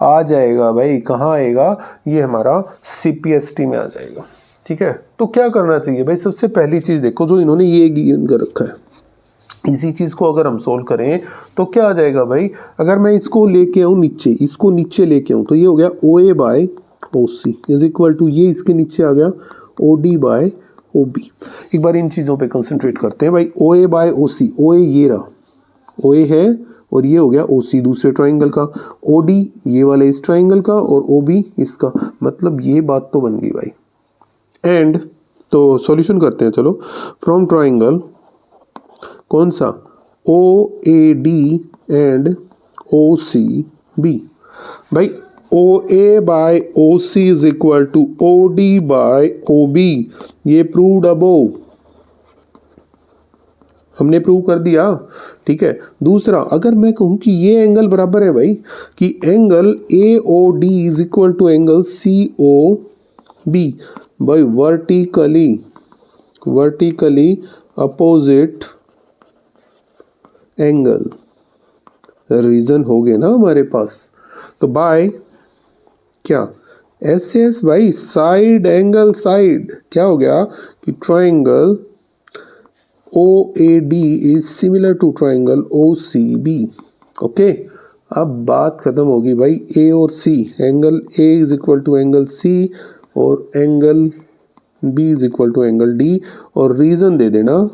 आ जाएगा भाई, कहाँ आएगा? ये हमारा CPST में आ जाएगा। ठीक है, तो क्या करना चाहिए भाई? सबसे पहली चीज़ देखो, जो इन्होंने ये गिवन कर रखा है, इसी चीज़ को अगर हम सोल्व करें तो क्या आ जाएगा भाई? अगर मैं इसको लेके आऊँ नीचे, इसको नीचे लेके आऊँ तो ये हो गया O A by O C is equal to, ये इसके नीचे आ गया O D by O B. एक बार इन चीज़ों पे कंसंट्रेट करते हैं भाई। ओ ए बाय ओ सी, ओ ए ये रहा, ओ ए है और ये हो गया ओ सी दूसरे ट्राइंगल का, ओ डी ये वाले इस ट्राइंगल का और ओ बी इसका, मतलब ये बात तो बन गई भाई। एंड तो सॉल्यूशन करते हैं, चलो। फ्रॉम ट्राइंगल कौन सा? O A D and O C B. भाई O A by O C is equal to O D by O B, ये प्रूव्ड अबोव। हमने प्रूव कर दिया, ठीक है। दूसरा, अगर मैं कहूँ कि ये एंगल बराबर है भाई कि angle A O D is equal to angle C O B by vertically opposite angle, reason हो गए ना हमारे पास। तो बाय क्या, एस एस भाई, साइड एंगल साइड, क्या हो गया कि triangle OAD is similar to triangle OCB। Okay, अब बात खत्म होगी भाई ए और C, angle A is equal to angle C और angle B is equal to angle D, और रीजन दे देना।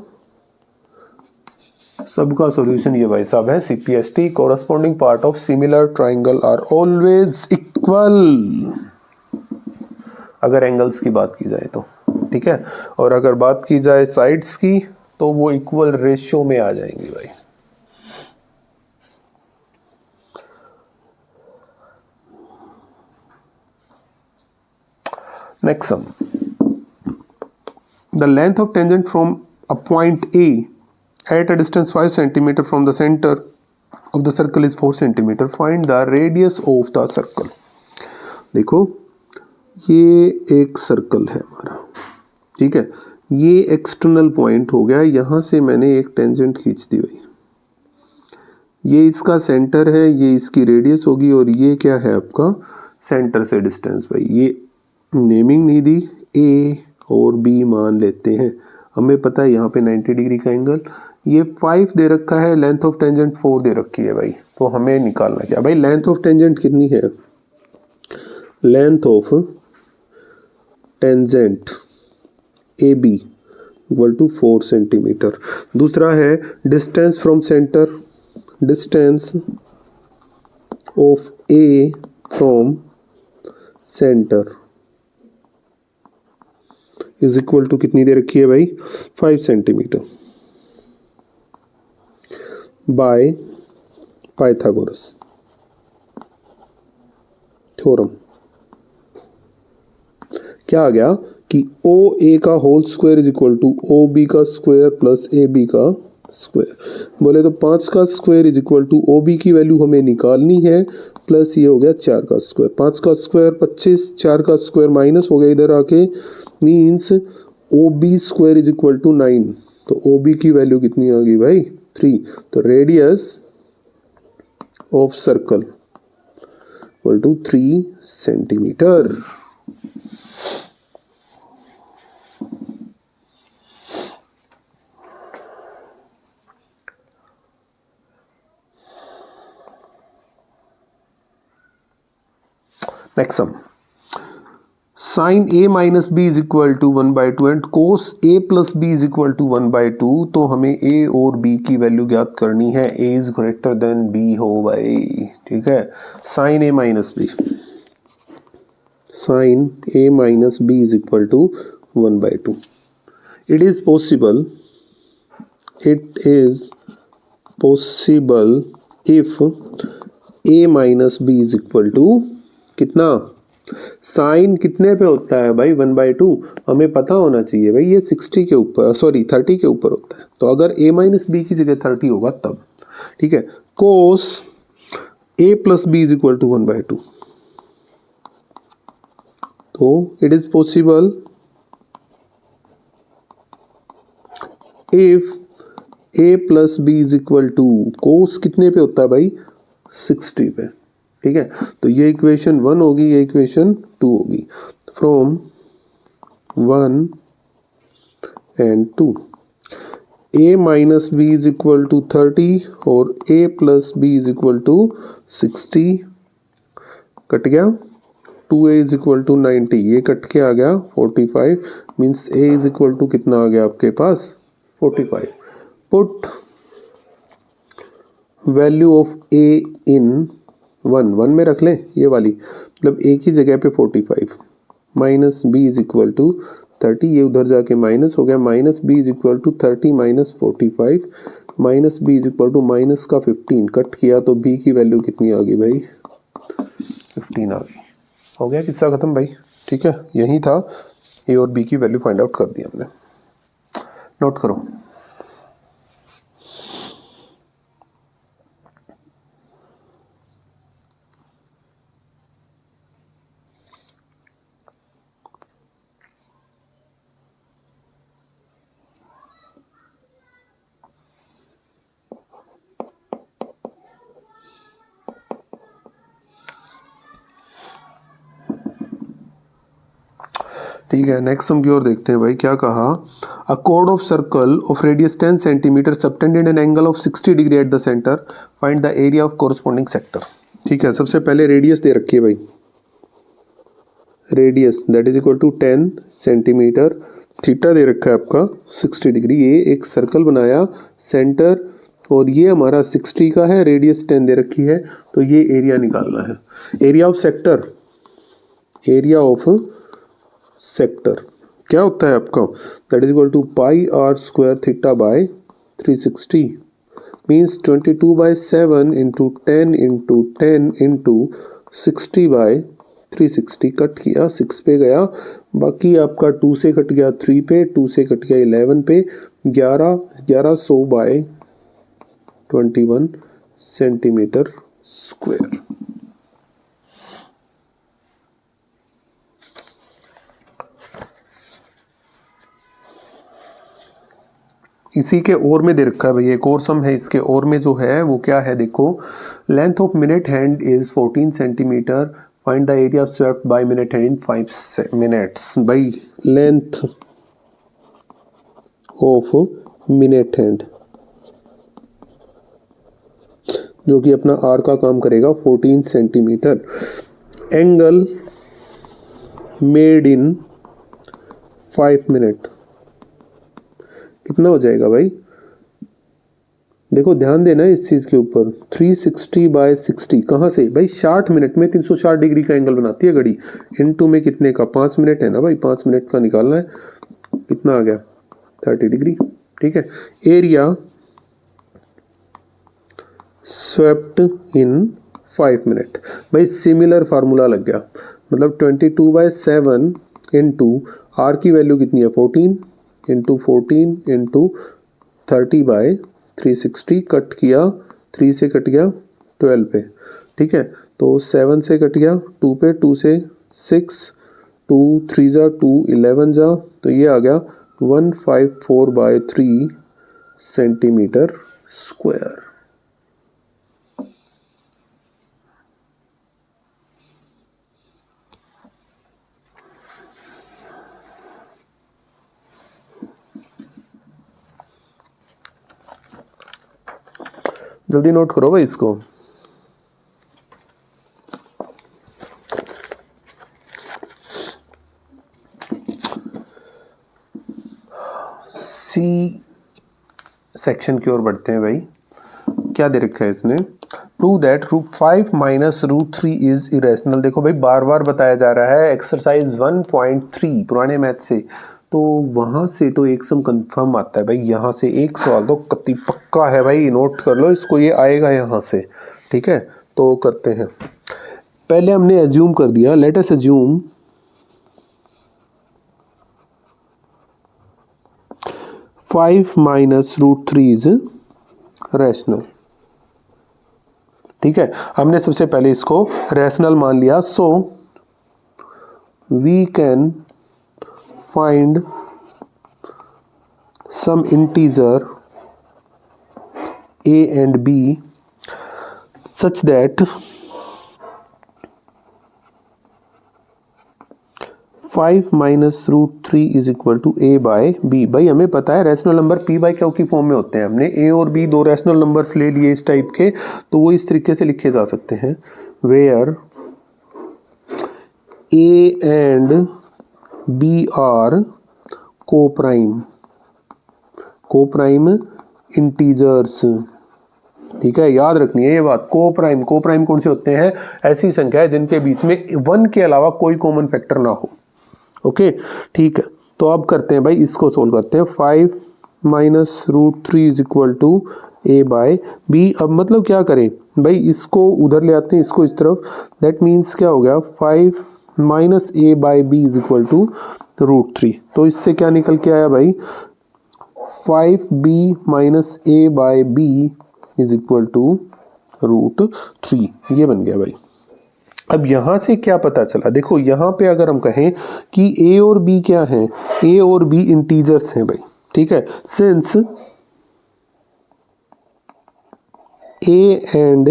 सबका सॉल्यूशन ये भाई साहब है CPST, corresponding part of similar triangle are always equal, अगर एंगल्स की बात की जाए तो, ठीक है। और अगर बात की जाए साइड्स की तो वो इक्वल रेशियो में आ जाएंगी भाई। Next sum, the length of tangent from a point A at a distance 5 cm from the center of the circle is 4 cm. Find the radius of the circle. देखो ये एक circle है हमारा, ठीक है, ये एक्सटर्नल पॉइंट हो गया, यहाँ से मैंने एक टेंजेंट खींच दी भाई, ये इसका सेंटर है, ये इसकी रेडियस होगी, और ये क्या है आपका सेंटर से डिस्टेंस भाई। ये नेमिंग नहीं दी, A और B मान लेते हैं, हमें पता है यहाँ पे 90 डिग्री का एंगल, ये 5 दे रखा है, लेंथ ऑफ टेंजेंट 4 दे रखी है भाई। तो हमें निकालना क्या भाई, लेंथ ऑफ टेंजेंट कितनी है, length of tangent AB equal to 4 centimetre. दूसरा है distance from centre, distance of A from centre is equal to कितनी दे रखी है भाई, 5 सेंटीमीटर बाय पाइथागोरस थ्योरम। क्या आ गया कि OA का whole square is equal to OB का स्क्वायर प्लस AB का स्क्वायर। बोले तो 5 का square is equal to OB की वैल्यू हमें निकालनी है, प्लस ये हो गया 4 का स्क्वायर, 5 का स्क्वायर 25, 4 का स्क्वायर माइनस हो गया इधर आके, means OB square is equal to 9। तो OB की वैल्यू कितनी आ गई भाई, 3। तो radius of circle equal to 3 centimetre. Next sum, sine A minus B is equal to 1/2 and cos A plus B is equal to 1/2। तो हमें A और B की वैल्यू ज्ञात करनी है, A is greater than B हो भाई, ठीक है। Sine A minus B, sine A minus B is equal to 1/2। It is possible if A minus B is equal to कितना, साइन कितने पे होता है भाई, 1/2। हमें पता होना चाहिए भाई ये 60 के ऊपर, सॉरी 30 के ऊपर होता है। तो अगर A माइनस बी की जगह 30 होगा तब, ठीक है। Cos A plus B is equal to 1/2। तो it is possible if A plus B is equal to, cos कितने पे होता है भाई, 60 पे, ठीक है। तो ये इक्वेशन 1 होगी, ये इक्वेशन 2 होगी। From 1 and 2 A minus B is equal to 30 और A plus B is equal to 60, cut गया, 2A इज इक्वल टू 90, ये कट के आ गया 45, means A is equal to कितना आ गया आपके पास, 45। Put value of A in 1 में रख लें ये वाली, मतलब A की जगह पे 45 minus B is equal to 30, ये उधर जाके माइनस हो गया, minus B is equal to 30 minus 45, minus B is equal to minus का 15, कट किया तो B की वैल्यू कितनी आ गई भाई, 15 आ गई। हो गया किस्सा खत्म भाई, ठीक है। यही था, A और B की वैल्यू फाइंड आउट कर दी हमने, नोट करो। ठीक है, नेक्स्ट हम की ओर देखते हैं भाई क्या कहा। अ कोड of circle of radius 10 centimetre subtended an angle of 60 degree at the centre, find the area of corresponding sector. ठीक है, सबसे पहले रेडियस दे रखी है भाई, radius that is equal to 10 centimetre, theta दे रखा है आपका 60 डिग्री। ये एक सर्कल बनाया सेंटर, और ये हमारा 60 का है, रेडियस 10 दे रखी है, तो ये एरिया निकालना है। Area of sector, area of sector क्या होता है आपका, that is equal to pi r square theta by 360, means 22/7 into 10 into 10 into 60 by 360। Cut किया 6 पे गया, बाकी आपका 2 से कट गया 3 पे, 2 से कट गया 11 पे, 1100 बाय 21 सेंटीमीटर स्क्वायर। इसी के और में दे रखा है भाई, एक और सम है इसके और में जो है वो क्या है देखो, length of minute hand is 14 centimetre, find the area swept by minute hand in 5 minutes. भाई लेंथ ऑफ मिनट हैंड जो कि अपना आर का काम करेगा 14 centimetre, angle made in 5 minute, कितना हो जाएगा भाई, देखो ध्यान देना है इस चीज के ऊपर। 360 बाय 60 कहाँ से भाई, 60 मिनट में 360 डिग्री का एंगल बनाती है घड़ी, इनटू में कितने का 5 मिनट है ना भाई, 5 मिनट का निकालना है, कितना आ गया 30 डिग्री। ठीक है, एरिया स्वेप्ट इन 5 मिनट, भाई सिमिलर फार्मूला लग गया, मतलब 22/7 इंटू आर की वैल्यू कितनी है 14 इंटू 14 इंटू 30/360, कट किया 3 से कट गया 12 पे। ठीक है, तो 7 से कट गया 2 पे, 2 से 6, 2 3 जा 2 11 जा, तो ये आ गया 154/3 सेंटीमीटर स्क्वायर। जल्दी नोट करो भाई इसको। सी सेक्शन की ओर बढ़ते हैं भाई, क्या दे रखा है इसने, prove that √5 minus √3 is irrational. देखो भाई बार बार बताया जा रहा है एक्सरसाइज 1.3 पुराने मैथ से, तो वहां से तो एक सम कंफर्म आता है भाई, यहाँ से एक सवाल तो कति पक्का है भाई, नोट कर लो इसको, ये आएगा यहाँ से। ठीक है, तो करते हैं, पहले हमने एज्यूम कर दिया, let us assume 5 minus √3 is rational. ठीक है, हमने सबसे पहले इसको रैशनल मान लिया, so we can find some integer a and b such that 5 minus √3 is equal to a by b। भाई हमें पता है rational number p by q की फॉर्म में होते हैं, हमने a और b दो रैशनल नंबर्स ले लिए इस टाइप के, तो वो इस तरीके से लिखे जा सकते हैं, where a and b are coprime integers. ठीक है, याद रखनी है ये बात, कोप्राइम कौन से होते हैं, ऐसी संख्या है जिनके बीच में 1 के अलावा कोई कॉमन फैक्टर ना हो। ओके ठीक है, तो अब करते हैं भाई इसको सोल्व करते हैं, 5 minus √3 is equal to a by b। अब मतलब क्या करें भाई, इसको उधर ले आते हैं, इसको इस तरफ, दैट मीन्स क्या हो गया 5 minus a by b is equal to √3। तो इससे क्या निकल के आया भाई, 5b minus a by b is equal to √3, ये बन गया भाई। अब यहां से क्या पता चला, देखो यहां पे अगर हम कहें कि a और b क्या हैं, a और b इंटीजर्स हैं भाई। ठीक है, since a and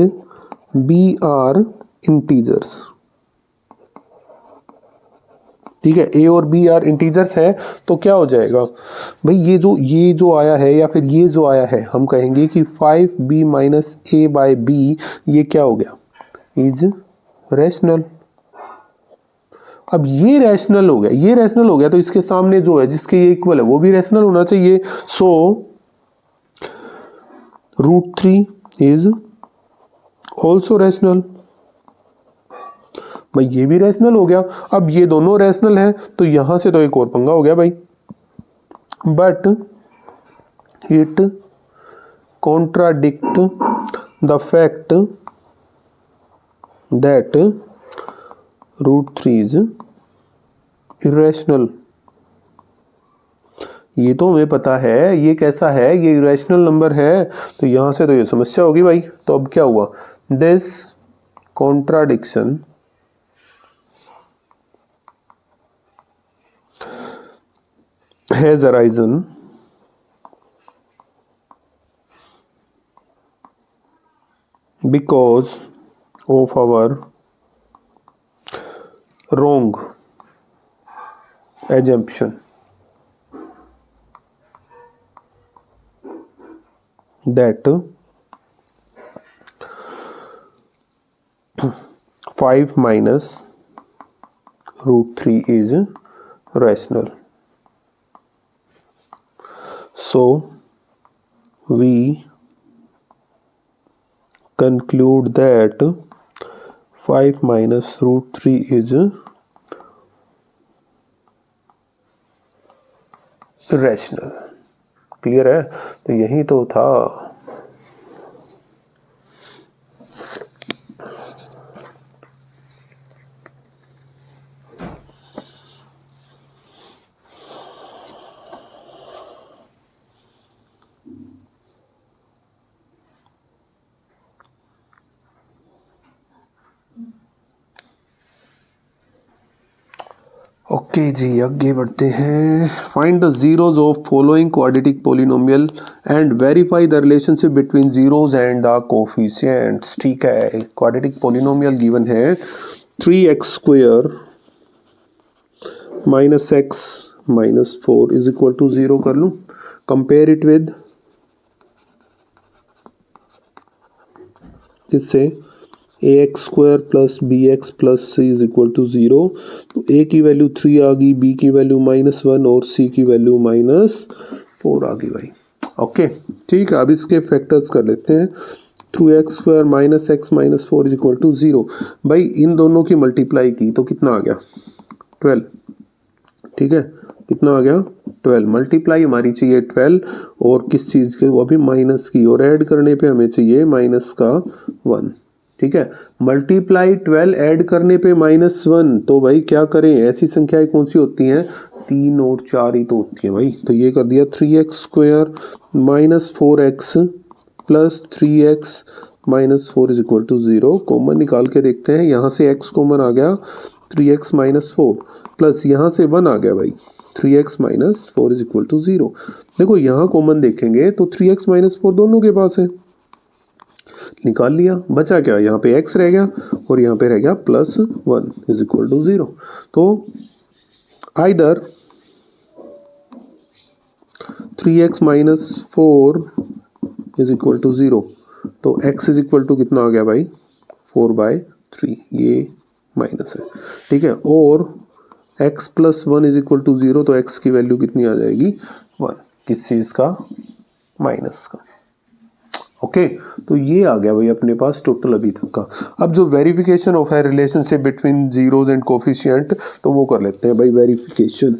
b are integers, ठीक है, ए और बी आर इंटीजर्स हैं, तो क्या हो जाएगा भाई, ये जो आया है या फिर ये जो आया है, हम कहेंगे कि 5b माइनस ए बाय बी, ये क्या हो गया, इज रैशनल। अब ये रैशनल हो गया, ये रैशनल हो गया, तो इसके सामने जो है जिसके ये इक्वल है वो भी रैशनल होना चाहिए। सो √3 इज ऑल्सो रैशनल। भाई ये भी रैशनल हो गया। अब ये दोनों रैशनल है, तो यहां से तो एक और पंगा हो गया भाई, but it contradict the fact that √3 is irrational. ये तो हमें पता है ये कैसा है, ये इरेशनल नंबर है, तो यहां से तो ये समस्या होगी भाई। तो अब क्या हुआ, this contradiction has arisen because of our wrong assumption that 5 minus √3 is rational. So we conclude that 5 minus √3 is rational. Clear है, तो यही तो था। ओके जी, आगे बढ़ते हैं। Find the zeros of following quadratic polynomial and verify the relationship between zeros and the coefficients. ठीक है, क्वाड्रेटिक पोलिनोमियल गिवन है 3x² minus x minus 4 is equal to 0 कर लूँ। कंपेयर इट विद इससे ax² plus bx plus c is equal to 0। तो a की value 3 आ गई, b की वैल्यू -1 और c की वैल्यू -4 आ गई भाई। ओके ठीक है, अब इसके फैक्टर्स कर लेते हैं। 3x² minus x minus 4 is equal to 0। भाई इन दोनों की मल्टीप्लाई की तो कितना आ गया, 12। ठीक है, कितना आ गया, 12। मल्टीप्लाई हमारी चाहिए 12 और किस चीज़ के, वो अभी माइनस की, और ऐड करने पे हमें चाहिए माइनस का 1। ठीक है, मल्टीप्लाई 12 ऐड करने पे -1, तो भाई क्या करें, ऐसी संख्याएं कौन सी होती हैं, 3 और 4 ही तो होती है भाई। तो ये कर दिया 3x² minus 4x plus 3x minus 4 is equal to 0। Common निकाल के देखते हैं, यहाँ से x कॉमन आ गया, 3x माइनस 4 प्लस यहाँ से 1 आ गया भाई, 3x minus 4 is equal to 0। देखो यहाँ कॉमन देखेंगे तो 3x माइनस 4 दोनों के पास है, निकाल लिया, बचा क्या, यहाँ पे x रह गया और यहाँ पे रह गया +1 इज इक्वल टू 0। तो either 3x minus 4 is equal to 0, तो x इज इक्वल टू कितना आ गया भाई, 4/3, ये माइनस है। ठीक है, और x plus 1 is equal to 0, तो x की वैल्यू कितनी आ जाएगी, 1। किस चीज़ का, माइनस का। ओके तो ये आ गया भाई अपने पास टोटल अभी तक का। अब जो वेरिफिकेशन ऑफ है relationship between zeros and coefficient, तो वो कर लेते हैं भाई वेरिफिकेशन।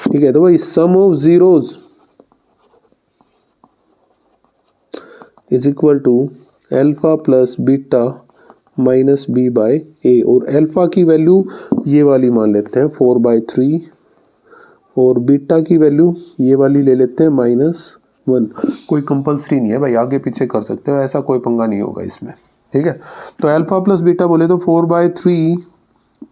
ठीक है, तो भाई sum of zeros is equal to alpha plus beta minus b/a, और अल्फा की वैल्यू ये वाली मान लेते हैं 4/3 और बीटा की वैल्यू ये वाली ले लेते हैं -1। कोई कंपल्सरी नहीं है भाई, आगे पीछे कर सकते हो, ऐसा कोई पंगा नहीं होगा इसमें। ठीक है, तो अल्फा प्लस बीटा बोले तो 4/3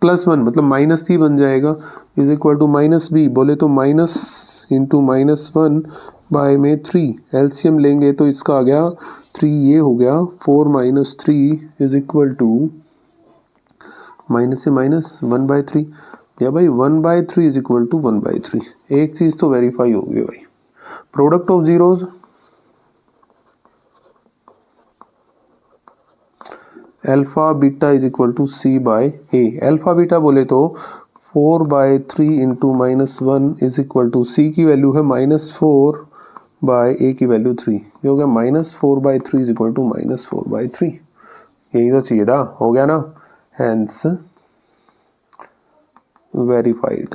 + 1 मतलब -c बन जाएगा, इज इक्वल टू -b बोले तो माइनस इंटू -1/3। एलसीएम लेंगे तो इसका आ गया 3, ये हो गया 4 - 3 इज इक्वल टू माइनस से माइनस 1/3 या भाई 1/3 इज इक्वल टू 1/3। एक चीज़ तो वेरीफाई हो गई भाई, product of zeros alpha beta is equal to C by A. Alpha beta बोले तो 4/3 into -1 is equal to C की वैल्यू है -4 बाय ए की वैल्यू 3। ये हो गया -4/3 इज इक्वल टू -4/3। यही तो चाहिए था, हो गया ना, हैंस वेरीफाइड।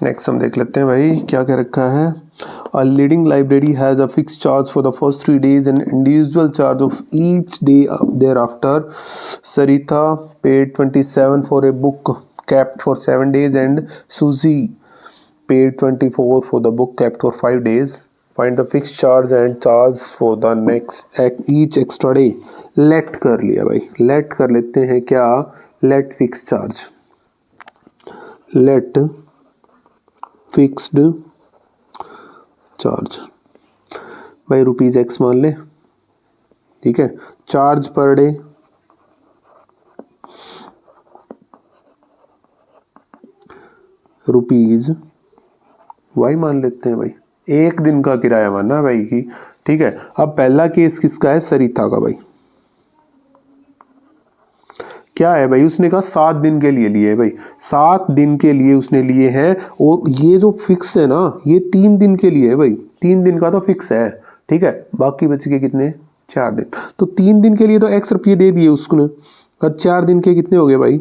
नेक्स्ट हम देख लेते हैं भाई क्या क्या रखा है। A leading library has a fix charge for the first 3 days and individual charge of each day thereafter. Sarita paid 27 for a book kept for 7 days and Suzy paid 24 for the book kept for 5 days. Find the fixed charge and charge for the next each extra day. Let कर लिया भाई, let कर लेते हैं क्या, let fixed charge, let fixed charge भाई ₹X मान ले, ठीक है। चार्ज पर डे ₹Y मान लेते हैं भाई, एक दिन का किराया मानना भाई की, ठीक है। अब पहला केस किसका है, सरिता का भाई। क्या है भाई, उसने कहा 7 दिन के लिए लिए भाई, 7 दिन के लिए उसने लिए हैं, और ये जो फिक्स है ना ये 3 दिन के लिए है भाई, 3 दिन का तो फिक्स है, ठीक है। बाकी बच गए कितने, 4 दिन। तो 3 दिन के लिए तो X रुपये दे दिए उसने, और 4 दिन के कितने हो गए भाई,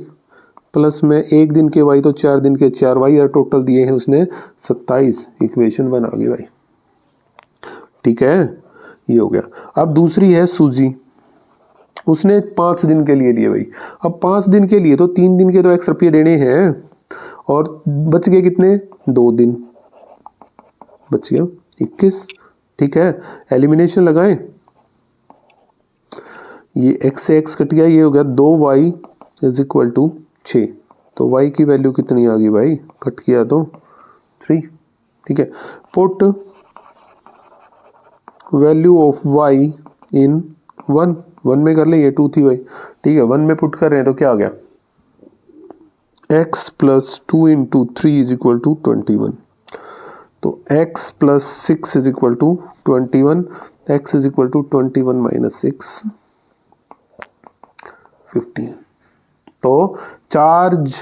प्लस में 1 दिन के Y, तो 4 दिन के 4 Y, और टोटल दिए हैं उसने 27। इक्वेशन बना गई भाई, ठीक है। ये हो गया। अब दूसरी है सूजी, उसने 5 दिन के लिए लिए भाई। अब 5 दिन के लिए तो 3 दिन के तो X रुपये देने हैं, और बच गए कितने, 2 दिन, बच गया 21, ठीक है। एलिमिनेशन लगाएं, ये X से X कट गया, ये हो गया 2Y इज इक्वल टू 6। तो Y की वैल्यू कितनी आ गई भाई, कट किया तो 3, ठीक है। Put value of Y in 1 में कर ले, ये 2 थी भाई, ठीक है। 1 में पुट कर रहे हैं तो क्या आ गया, x plus 2 into 3 is equal to 21। तो x plus 6 is equal to 21, x is equal to 21 minus 6 15। तो चार्ज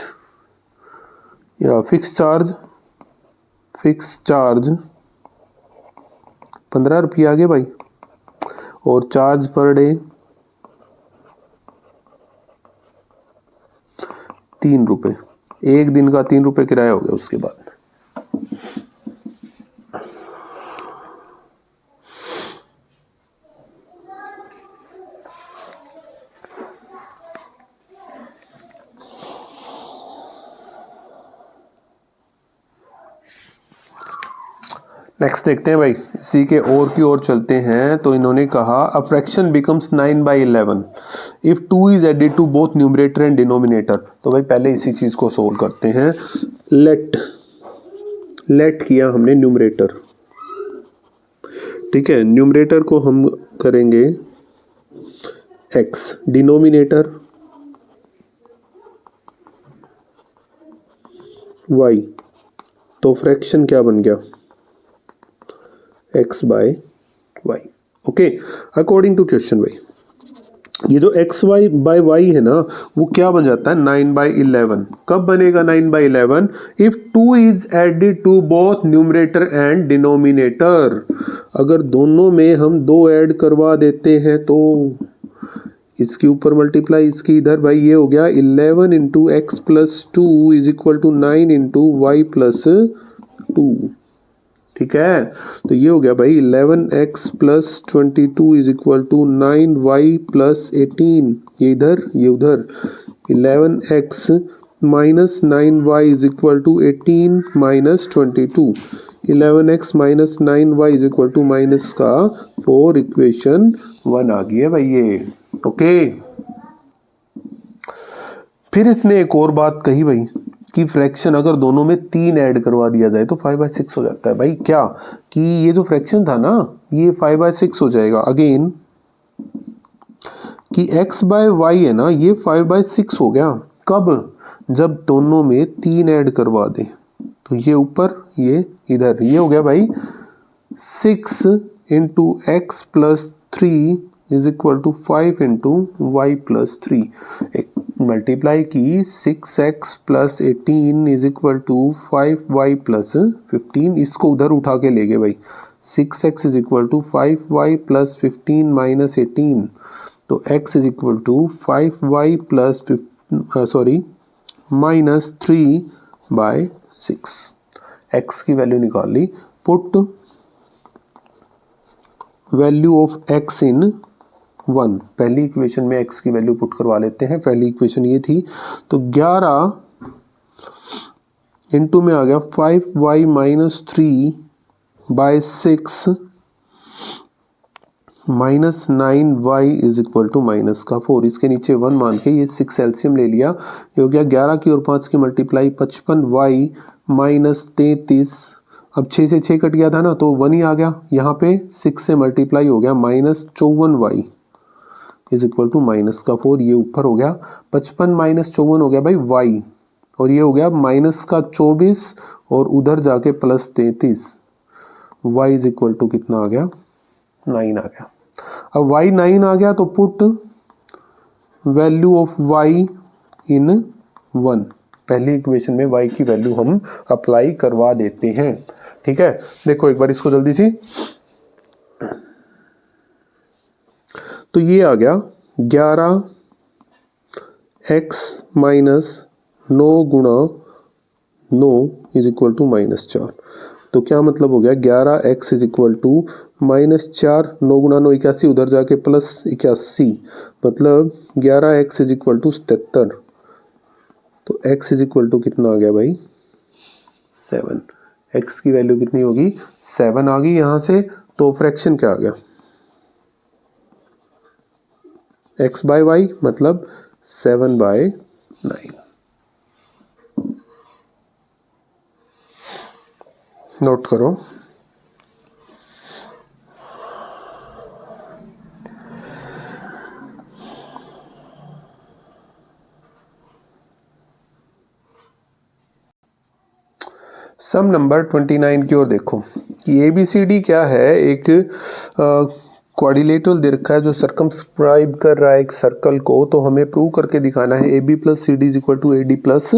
या फिक्स चार्ज 15 रुपये आ गए भाई, और चार्ज पर डे 3 रुपये, एक दिन का 3 रुपये किराया हो गया। उसके बाद नेक्स्ट देखते हैं भाई, इसी के और की ओर चलते हैं। तो इन्होंने कहा a fraction becomes 9/11 if 2 is added to both numerator and denominator. तो भाई पहले इसी चीज को सोल्व करते हैं। लेट किया हमने न्यूमरेटर, ठीक है। न्यूमरेटर को हम करेंगे x, डिनोमिनेटर y, तो फ्रैक्शन क्या बन गया, x by y, okay. According to question भाई, ये जो x y बाय y है ना वो क्या बन जाता है, 9/11। कब बनेगा 9/11, if 2 is added to both numerator and denominator. अगर दोनों में हम 2 ऐड करवा देते हैं तो इसके ऊपर मल्टीप्लाई, इसकी इधर भाई, ये हो गया 11 into x plus 2 is equal to 9 into y plus 2, ठीक है। तो ये हो गया भाई 11x plus 22 is equal to 9y plus 18, ये इधर ये उधर, 11x minus 9y is equal to 18 minus 22, 11x minus 9y is equal to minus का 4, इक्वेशन 1 आ गई है भाई ये। ओके, फिर इसने एक और बात कही भाई कि फ्रैक्शन अगर दोनों में 3 ऐड करवा दिया जाए तो 5/6 हो जाता है। भाई क्या कि ये जो फ्रैक्शन था ना ये 5/6 हो जाएगा। अगेन कि x बाय वाई है ना ये 5/6 हो गया। कब? जब दोनों में 3 ऐड करवा दे। तो ये ऊपर ये इधर, ये हो गया भाई 6 into x plus 3 is equal to 5 into y plus 3। Multiply की 6x plus 18 is equal to 5y plus 15। इसको उधर उठा के ले गए भाई। 6x is equal to 5y plus 15 minus 18, तो x is equal to 5y plus minus 3/6। x की वैल्यू निकाल ली। Put value of x in 1। पहली इक्वेशन में x की वैल्यू पुट करवा लेते हैं। पहली इक्वेशन ये थी, तो 11 इंटू में आ गया 5y minus 3/6 minus 9y is equal to minus का 4। इसके नीचे 1 मान के ये 6 एलसीएम ले लिया। ये हो गया 11 की और 5 की मल्टीप्लाई 55y माइनस 33। अब 6 से 6 कट गया था ना तो 1 ही आ गया। यहाँ पे 6 से मल्टीप्लाई हो गया minus 54y is equal to minus का 4। ये ऊपर हो गया 55 माइनस 54 हो गया भाई y, और ये हो गया माइनस का 24 और उधर जाके plus 33। y is equal to कितना आ गया? 9 आ गया। अब y 9 आ गया तो put value of y in 1। पहली इक्वेशन में y की वैल्यू हम अप्लाई करवा देते हैं। ठीक है, देखो एक बार इसको जल्दी सी। तो ये आ गया 11x माइनस 9 गुणा 9 इज इक्वल टू माइनस 4। तो क्या मतलब हो गया? 11x is equal to minus 4, 9 गुणा 9 81, उधर जाके प्लस 81, मतलब 11x इज इक्वल टू 77। तो x इज इक्वल टू कितना आ गया भाई? 7। x की वैल्यू कितनी होगी? 7 आ गई यहाँ से। तो फ्रैक्शन क्या आ गया? x बाय वाई मतलब 7/9। नोट करो। सम नंबर 29 की ओर देखो कि ABCD क्या है। एक क्वाड्रिलेटरल दे रखा है जो सर्कमस्क्राइब कर रहा है एक सर्कल को। तो हमें प्रूव करके दिखाना है AB plus CD is equal to AD plus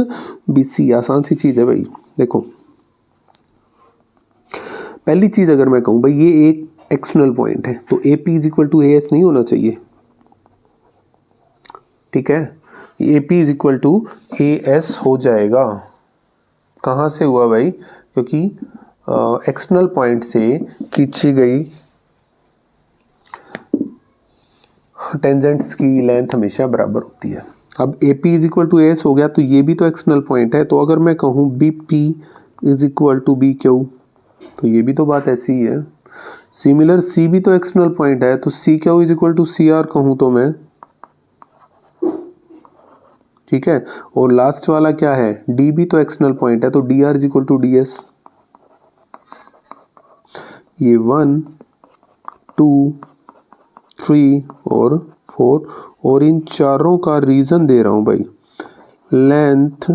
BC। आसान सी चीज़ है भाई। देखो पहली चीज़ अगर मैं कहूँ भाई ये एक एक्सटर्नल पॉइंट है तो AP is equal to AS नहीं होना चाहिए। ठीक है, AP is equal to AS हो जाएगा। कहाँ से हुआ भाई? क्योंकि एक्सटर्नल पॉइंट से खींची गई टेंजेंट्स की लेंथ हमेशा बराबर होती है। अब AP is equal to AS हो गया तो ये भी तो एक्सटर्नल पॉइंट है। तो अगर मैं कहूँ BP is equal to BQ तो ये भी तो बात ऐसी ही है। सिमिलर C भी तो एक्सटर्नल पॉइंट है तो CQ is equal to CR कहूँ तो मैं। ठीक है, और लास्ट वाला क्या है? D भी तो एक्सटर्नल पॉइंट है तो DR is equal to DS। ये 1 2 3 और 4, और इन चारों का रीजन दे रहा हूं भाई। Length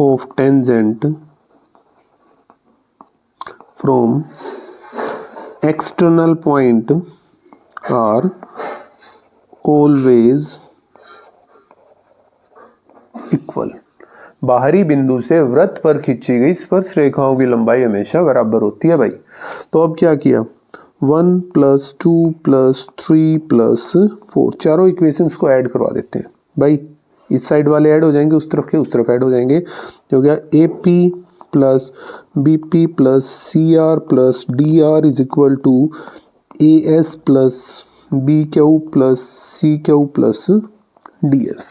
of tangent from external point are always equal. बाहरी बिंदु से वृत्त पर खींची गई स्पर्श रेखाओं की लंबाई हमेशा बराबर होती है भाई। तो अब क्या किया? 1 + 2 + 3 + 4 चारों इक्वेशंस को ऐड करवा देते हैं भाई। इस साइड वाले ऐड हो जाएंगे, उस तरफ के उस तरफ ऐड हो जाएंगे। हो गया AP + BP + CR + DR is equal to AS + BQ + CQ + ds।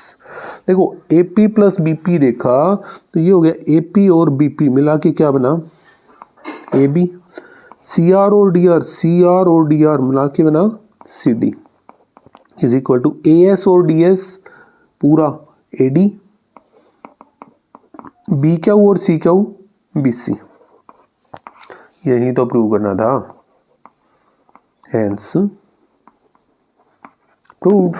देखो AP प्लस BP देखा तो ये हो गया AP और BP मिला के क्या बना AB, CR और DR मिला के बना CD is equal to AS और DS पूरा AD, BQ और CQ BC। यही तो प्रूव करना था, हेंस प्रूव।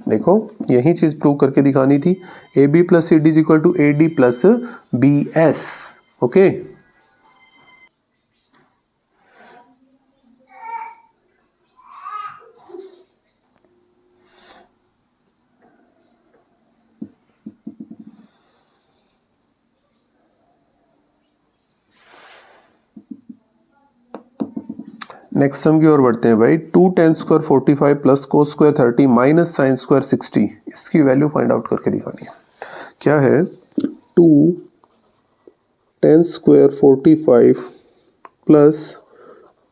देखो यही चीज प्रूव करके दिखानी थी। AB plus CD is equal to AD plus BS। Okay, next sum की ओर बढ़ते हैं भाई। 2 tan square 45 plus cos square 30 minus sine square 60, इसकी वैल्यू फाइंड आउट करके दिखानी है। क्या है 2 tan square 45 plus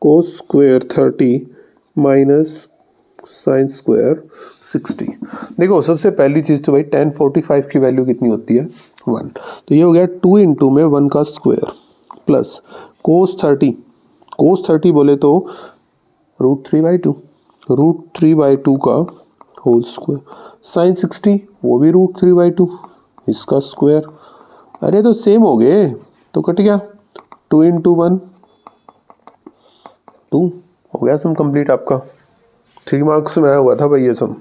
cos square 30 minus sine square 60। देखो सबसे पहली चीज तो भाई tan 45 की वैल्यू कितनी होती है 1, तो ये हो गया 2 इंटू में 1 का स्क्वायर प्लस cos 30 बोले तो √3/2 का होल स्क्वायर, साइन 60 वो भी √3/2 इसका स्क्वायर। अरे तो सेम हो गए, तो कट गया 2 इंटू 1 2 हो गया सम कंप्लीट आपका। 3 मार्क्स में आया हुआ था भाई ये सम।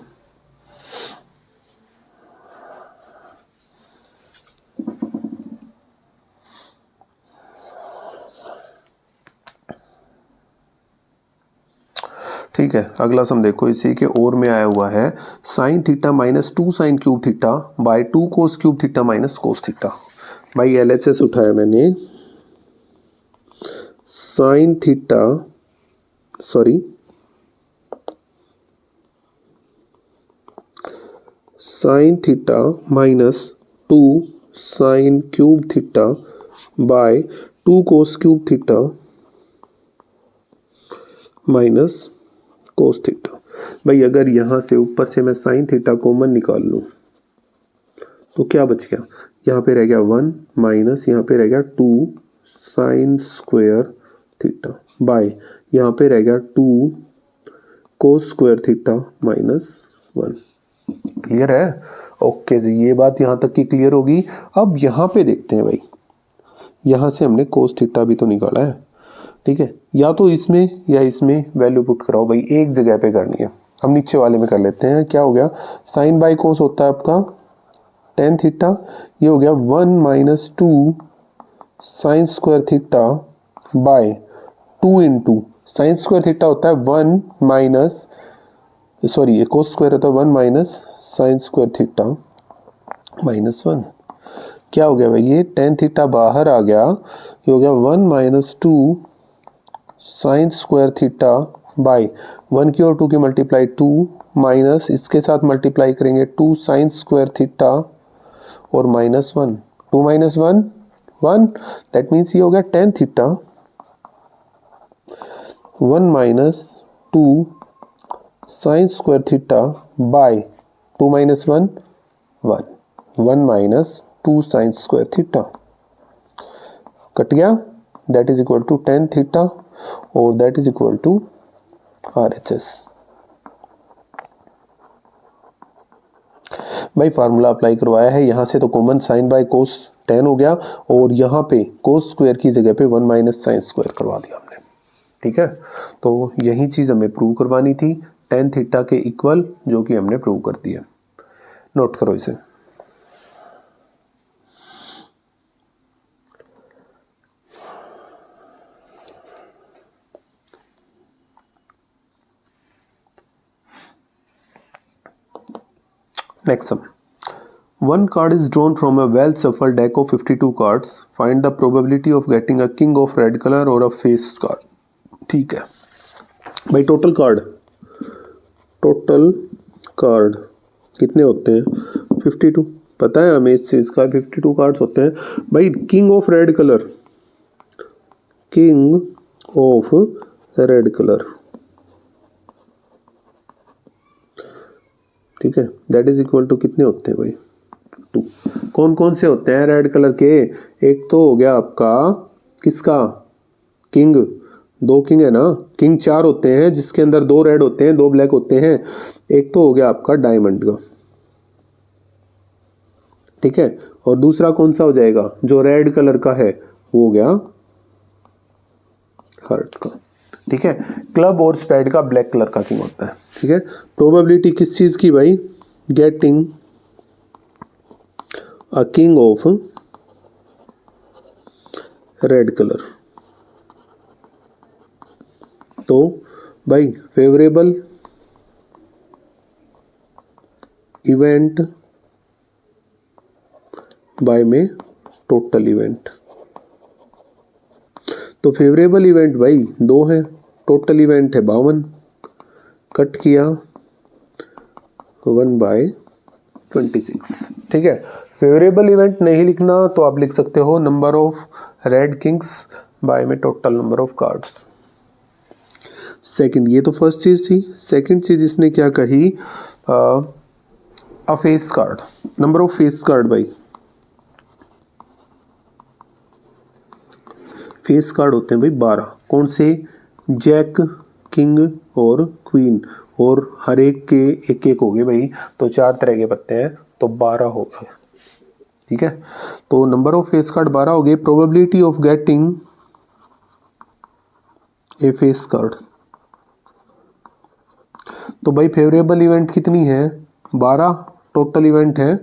ठीक है, अगला सम देखो, इसी के और में आया हुआ है sign theta minus 2 sine cube theta by 2 cos cube theta minus cos theta. भाई LHS उठाया मैंने, sign theta minus 2 sine cube theta by 2 cos cube theta minus cos theta. भाई अगर यहां से ऊपर से मैं साइन थीटा कॉमन निकाल लूं तो क्या बच गया, यहाँ पे रह गया 1 माइनस यहाँ पे रह गया 2 साइन स्क्वायर थीटा बाय यहाँ पे रह गया 2 cos square theta minus 1। Clear है? ओके जी, ये बात यहाँ तक की क्लियर होगी। अब यहाँ पे देखते हैं भाई, यहाँ से हमने कोस थीटा भी तो निकाला है, ठीक है, या तो इसमें या इसमें वैल्यू पुट कराओ भाई, एक जगह पे करनी है। हम नीचे वाले में कर लेते हैं। क्या हो गया, साइन बाई कोस होता है आपका टेन थीटा, ये हो गया 1 minus 2 sine square theta by 2 into sine square theta होता है 1 माइनस सॉरी कोस स्क्वायर होता है 1 minus sine square theta minus 1। क्या हो गया भाई, ये टेन थीटा बाहर आ गया, ये हो गया 1 minus 2 sine square theta bye 1 की और 2 की मल्टीप्लाई 2 माइनस इसके साथ मल्टीप्लाई करेंगे 2 साइन स्क्वायर थीटा और माइनस 1, 2 माइनस 1 1, दैट मीन्स ये हो गया tan theta 1 minus 2 sine square theta by 2 minus 1 1, 1 minus 2 sine square theta cut गया, that is equal to tan theta और that is equal to RHS। भाई formula apply करवाया है, यहाँ से तो कॉमन साइन बाय कोस 10 हो गया और यहाँ पे कोस स्क्वायर की जगह पे 1 माइनस साइन स्क्वायर करवा दिया हमने। ठीक है, तो यही चीज हमें प्रूव करवानी थी, टेन थीटा के इक्वल, जो कि हमने प्रूव कर दिया। नोट करो इसे। Next sum. One card is drawn from a well shuffled deck of 52 cards. Find the probability of getting a king of red color or a face card. ठीक है भाई, टोटल कार्ड कितने होते हैं 52, पता है हमें इस चीज का, 52 कार्ड्स होते हैं भाई। किंग ऑफ रेड कलर, ठीक है, दैट इज इक्वल टू कितने होते हैं भाई 2। कौन कौन से होते हैं रेड कलर के? एक तो हो गया आपका किसका, किंग, 2 किंग है ना, किंग 4 होते हैं जिसके अंदर 2 रेड होते हैं 2 ब्लैक होते हैं। एक तो हो गया आपका डायमंड का, ठीक है, और दूसरा कौन सा हो जाएगा जो रेड कलर का है, वो हो गया हार्ट का, ठीक है। क्लब और स्पेड का ब्लैक कलर का किंग होता है, ठीक है। प्रोबेबिलिटी किस चीज की भाई? Getting a king of red colour. तो भाई फेवरेबल इवेंट बाय में टोटल इवेंट। तो फेवरेबल इवेंट भाई 2 है, टोटल इवेंट है 52, कट किया 1/26, ठीक है। फेवरेबल इवेंट नहीं लिखना तो आप लिख सकते हो number of red kings by में total number of cards. Second, ये तो फर्स्ट चीज थी। सेकंड चीज इसने क्या कही, अ face card, number of face card भाई। फेस कार्ड होते हैं भाई 12, कौन से? जैक, किंग और क्वीन, और हर एक के एक एक हो गए भाई, तो 4 तरह के पत्ते हैं तो 12 हो गए, ठीक है। तो नंबर ऑफ फेस कार्ड 12 हो गए। Probability of getting a face card, तो भाई फेवरेबल इवेंट कितनी है 12, टोटल इवेंट है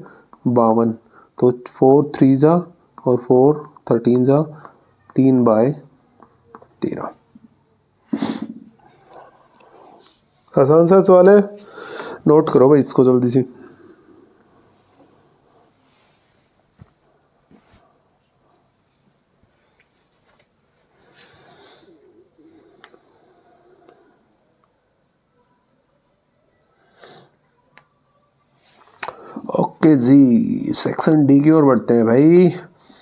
52, तो 4 3 जा और 4 13 जा, 3/13। आसान सा सवाल है, नोट करो भाई इसको जल्दी से। ओके जी, सेक्शन डी की ओर बढ़ते हैं भाई।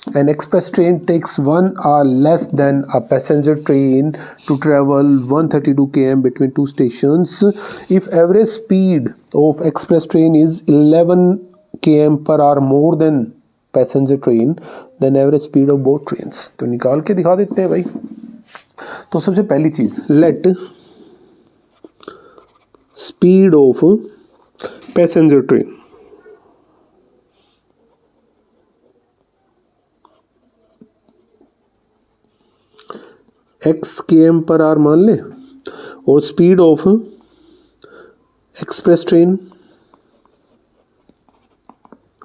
An express train takes 1 hour less than a passenger train to travel 132 km between 2 stations. If average speed of express train is 11 km per hour more than passenger train, then average speed of both trains. तो निकाल के दिखा देते हैं भाई। तो सबसे पहली चीज, let speed of passenger train x km per our मान ले, और स्पीड ऑफ एक्सप्रेस ट्रेन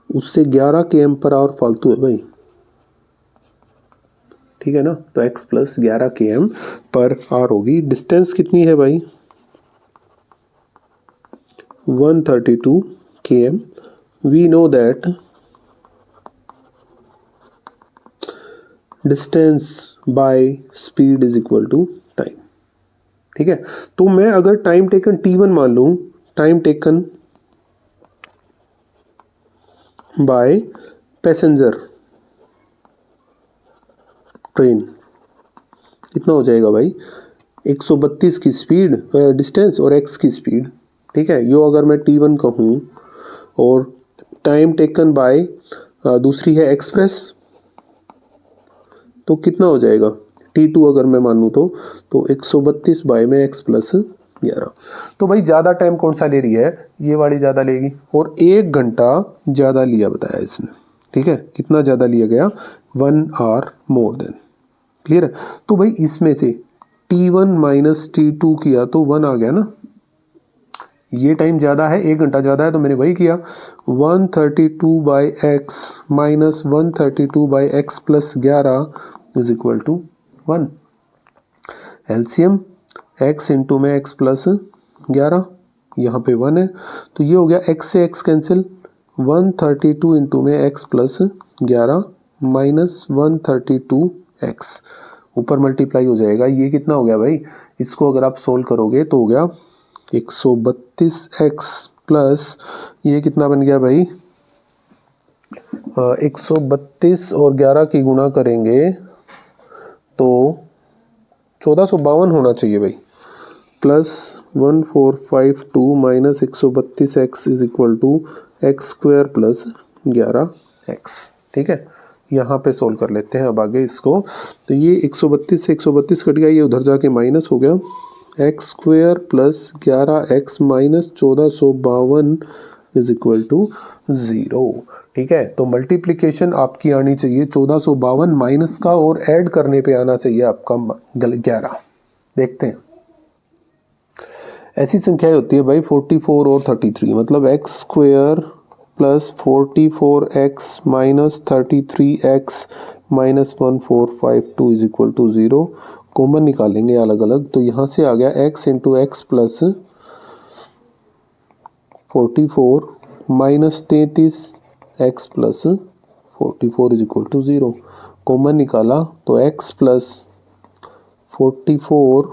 उससे 11 km पर आवर फालतू है भाई, ठीक है ना। तो x प्लस 11 km पर आवर होगी। डिस्टेंस कितनी है भाई 132 km। We know that distance by speed is equal to time, ठीक है। तो मैं अगर टाइम टेकन t1 मान लूं, time taken by passenger train कितना हो जाएगा भाई 132 की स्पीड डिस्टेंस और x की स्पीड, ठीक है। यो अगर मैं t1 कहूँ और टाइम टेकन बाय दूसरी है एक्सप्रेस, तो कितना हो जाएगा t2 अगर मैं मानूँ तो 132 बाय में x प्लस 11। तो भाई ज़्यादा टाइम कौन सा ले रही है, ये वाली ज़्यादा लेगी, और 1 घंटा ज़्यादा लिया बताया इसने, ठीक है। कितना ज़्यादा लिया गया 1 आवर मोर देन, क्लियर है। तो भाई इसमें से t1 माइनस t2 किया तो 1 आ गया ना, ये टाइम ज़्यादा है 1 घंटा ज़्यादा है तो मैंने वही किया 132 by x minus 132 by x plus 11 is equal to 1। LCM x into में x प्लस 11, यहाँ पे 1 है तो ये हो गया x से x कैंसिल, 132 इंटू में x प्लस 11 माइनस 132x ऊपर मल्टीप्लाई हो जाएगा। ये कितना हो गया भाई, इसको अगर आप सोल्व करोगे तो हो गया 132x प्लस ये कितना बन गया भाई 132 और 11 की गुणा करेंगे तो 1452 होना चाहिए भाई, plus 1452 minus 132x is equal to x square plus 11x। ठीक है, यहाँ पे सोल्व कर लेते हैं अब आगे इसको। तो ये 132 से 132 कट गया, ये उधर जाके माइनस हो गया, x square plus 11x minus 1452 is equal to 0। ठीक है, तो मल्टीप्लिकेशन आपकी आनी चाहिए 1452 माइनस का और ऐड करने पे आना चाहिए आपका 11। देखते हैं, ऐसी संख्याएं होती है भाई 44 और 33, मतलब x square plus 44x minus 33x minus 1452 is equal to 0। Common निकालेंगे अलग अलग, तो यहाँ से आ गया x into x plus 44 minus 33x plus 44 is equal to 0। Common निकाला तो x प्लस 44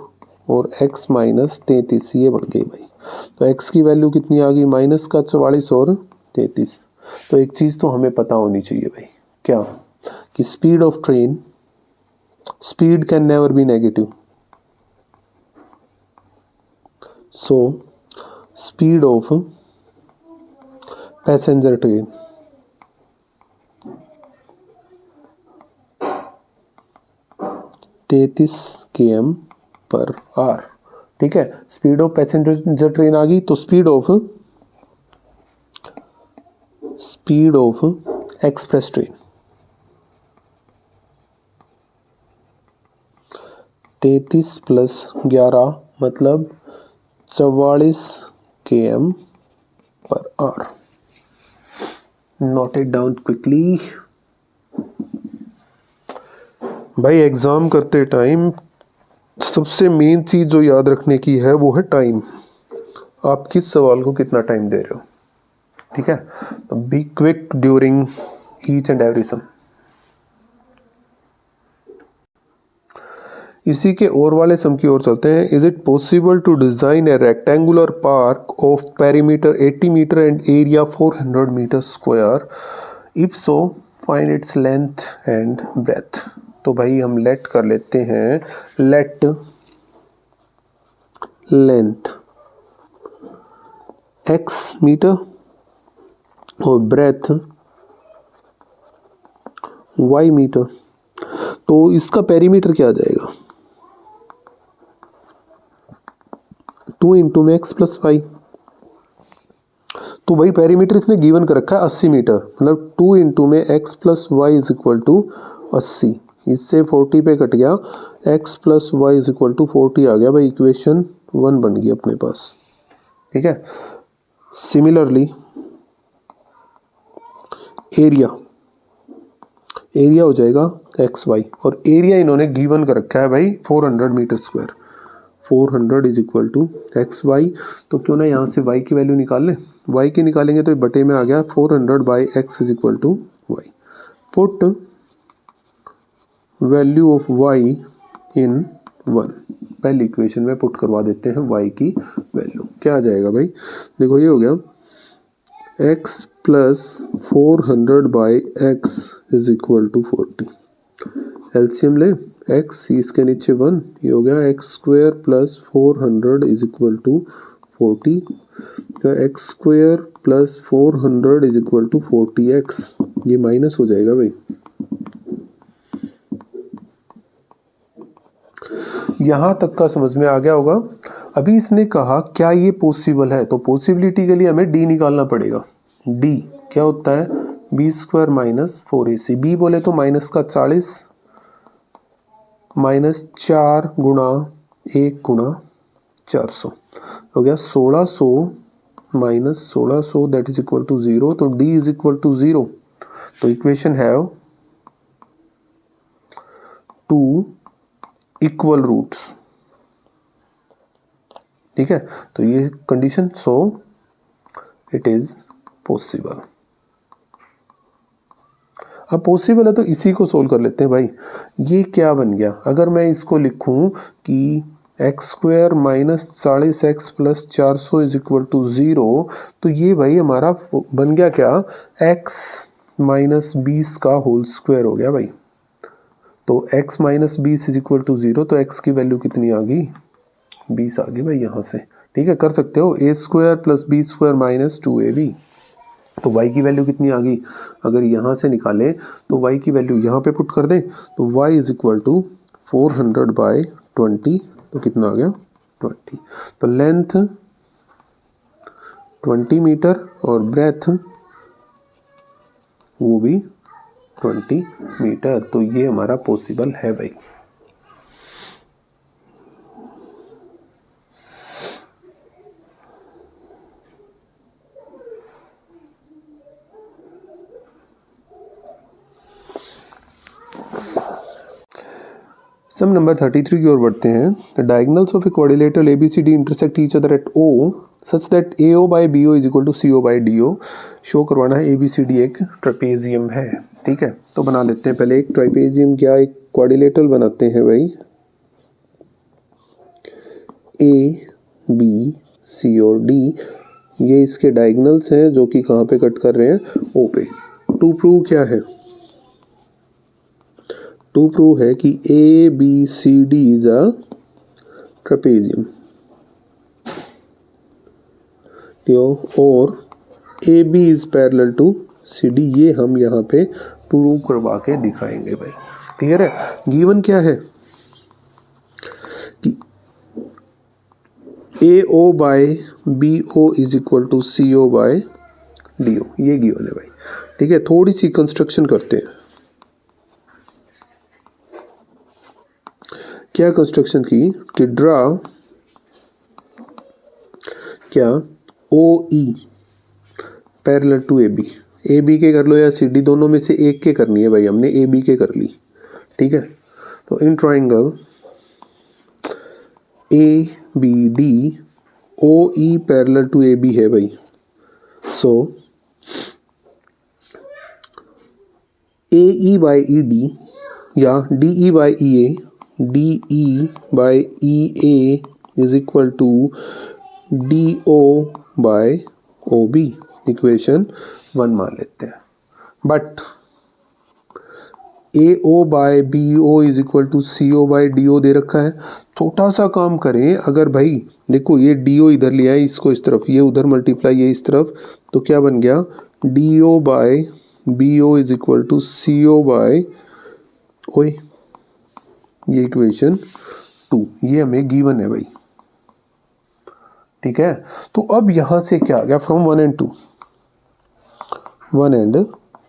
और x माइनस 33 ये बढ़ गई भाई। तो x की वैल्यू कितनी आ गई, माइनस का 44 और 33। तो एक चीज़ तो हमें पता होनी चाहिए भाई, क्या कि speed of train, speed can never be negative. So speed of passenger train km per our. ठीक है, स्पीड ऑफ पैसेंजर ट्रेन आ गई, तो speed of express train 33 plus 11 मतलब 44 km per our. Note it down quickly भाई। Exam करते time सबसे main चीज जो याद रखने की है वो है टाइम। आप किस सवाल को कितना टाइम दे रहे हो। ठीक है, तो be quick during each and every sum. इसी के और वाले सम की ओर चलते हैं। Is it possible to design a rectangular park of perimeter 80 metre and area 400 metre square, if so find its length and breadth. तो भाई हम लेट कर लेते हैं, लेट लेंथ x मीटर और ब्रेथ y मीटर। तो इसका पेरीमीटर क्या आ जाएगा, 2 इंटू में एक्स प्लस वाई। तो भाई पेरीमीटर इसने गिवन कर रखा है 80 मीटर, मतलब 2 इंटू में x plus y is equal to 80। इससे 40 पे कट गया, x plus y is equal to 40 आ गया भाई। इक्वेशन 1 बन गई अपने पास। ठीक है, सिमिलरली एरिया हो जाएगा एक्स वाई, और एरिया इन्होंने गिवन कर रखा है भाई 400 metre square. 400 is equal to x y. तो क्यों ना यहाँ से y की वैल्यू निकाल लें, y की निकालेंगे तो बटे में आ गया 400 by x is equal to y. Put value of y in 1, पहली इक्वेशन में पुट करवा देते हैं y की वैल्यू। क्या आ जाएगा भाई, देखो ये हो गया x plus 400 by x is equal to 40। LCM ले, x इसके नीचे 1, ये हो गया x square plus 400 is equal to 40। X square plus 400 is equal to 40x, ये माइनस हो जाएगा भाई। यहाँ तक का समझ में आ गया होगा। अभी इसने कहा क्या ये पॉसिबल है, तो पॉसिबिलिटी के लिए हमें डी निकालना पड़ेगा। डी क्या होता है, B square minus 4ac। B बोले तो माइनस का 40 माइनस 4 गुणा 1 गुणा 400 हो गया 1600 minus 1600 that is equal to 0। तो डी इज इक्वल टू 0। तो इक्वेशन है 2 इक्वल रूट्स। ठीक है, तो ये condition, so it is possible. अब पॉसिबल है तो इसी को सोल्व कर लेते हैं भाई। ये क्या बन गया, अगर मैं इसको लिखूं कि x square minus 40x plus 400 is equal to 0, तो ये भाई हमारा बन गया क्या, x माइनस 20 का होल स्क्वायर हो गया भाई। तो x minus 20 is equal to 0, तो x की वैल्यू कितनी आ गई, 20 आ गई भाई यहाँ से, ठीक है। कर सकते हो a square plus B square minus 2ab। तो y की वैल्यू कितनी आ गई, अगर यहाँ से निकालें तो y की वैल्यू यहाँ पे पुट कर दें तो y इज इक्वल टू 400/20, तो कितना आ गया 20। तो लेंथ 20 मीटर और ब्रेथ वो भी 20 मीटर। तो ये हमारा पॉसिबल है भाई। सम नंबर 33 की ओर बढ़ते हैं। The diagonals of a quadrilateral ABCD intersect each other at O such that AO by BO is equal to CO by DO। Show करवाना है ABCD एक ट्रेपेजियम है, ठीक है। तो बना लेते हैं पहले एक ट्राइपेजियम, क्या एक क्वाड्रिलेटरल बनाते हैं भाई। A B C और D ये इसके डायगोनल्स हैं जो कि कहाँ पे कट कर रहे हैं, O पे। टू प्रूव क्या है, टू प्रूव है कि ABCD इज अ ट्रेपेजियम, और AB is parallel to CD। ये हम यहाँ पे प्रूव करवा के दिखाएंगे भाई, क्लियर है। गिवन क्या है कि AO by BO is equal to CO by DO, ये गिवन है भाई, ठीक है। थोड़ी सी कंस्ट्रक्शन करते हैं। क्या कंस्ट्रक्शन की कि ड्रा क्या OE parallel to AB। AB के कर लो या CD, दोनों में से एक के करनी है भाई, हमने AB के कर ली, ठीक है। तो in triangle ABD OE parallel to AB है भाई। सो AE बाई ED या DE by EA, DE by EA is equal to DO by OB। Equation 1 मान लेते हैं। But AO by BO is equal to CO by DO दे रखा है। छोटा सा काम करें, अगर भाई देखो ये DO इधर लिया है, इसको इस तरफ, ये उधर मल्टीप्लाई ये इस तरफ, तो क्या बन गया DO by BO is equal to CO by OA। ये इक्वेशन 2 ये हमें गिवन है भाई, ठीक है। तो अब यहां से क्या आ गया, फ्रॉम 1 and 2, 1 and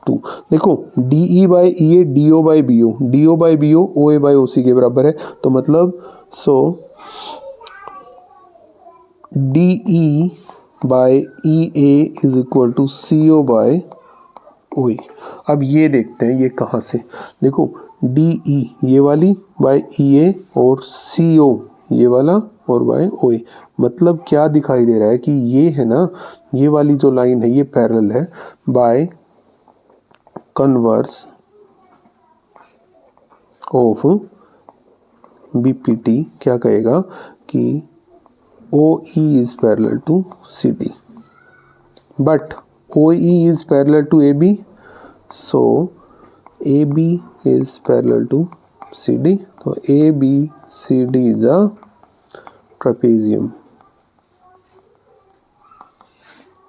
2 देखो DE by EA DO by BO, DO by BO OA by OC के बराबर है। तो मतलब so DE by EA is equal to CO by OA। अब ये देखते हैं ये कहाँ से, देखो DE ये वाली बाई EA और CO ये वाला और बाय OA। मतलब क्या दिखाई दे रहा है कि ये है ना, ये वाली जो लाइन है ये पैरेलल है बाय कन्वर्स ऑफ BPT। क्या कहेगा कि OE is parallel to CD but OE is parallel to AB, so AB is parallel to CD। तो ABCD is a trapezium।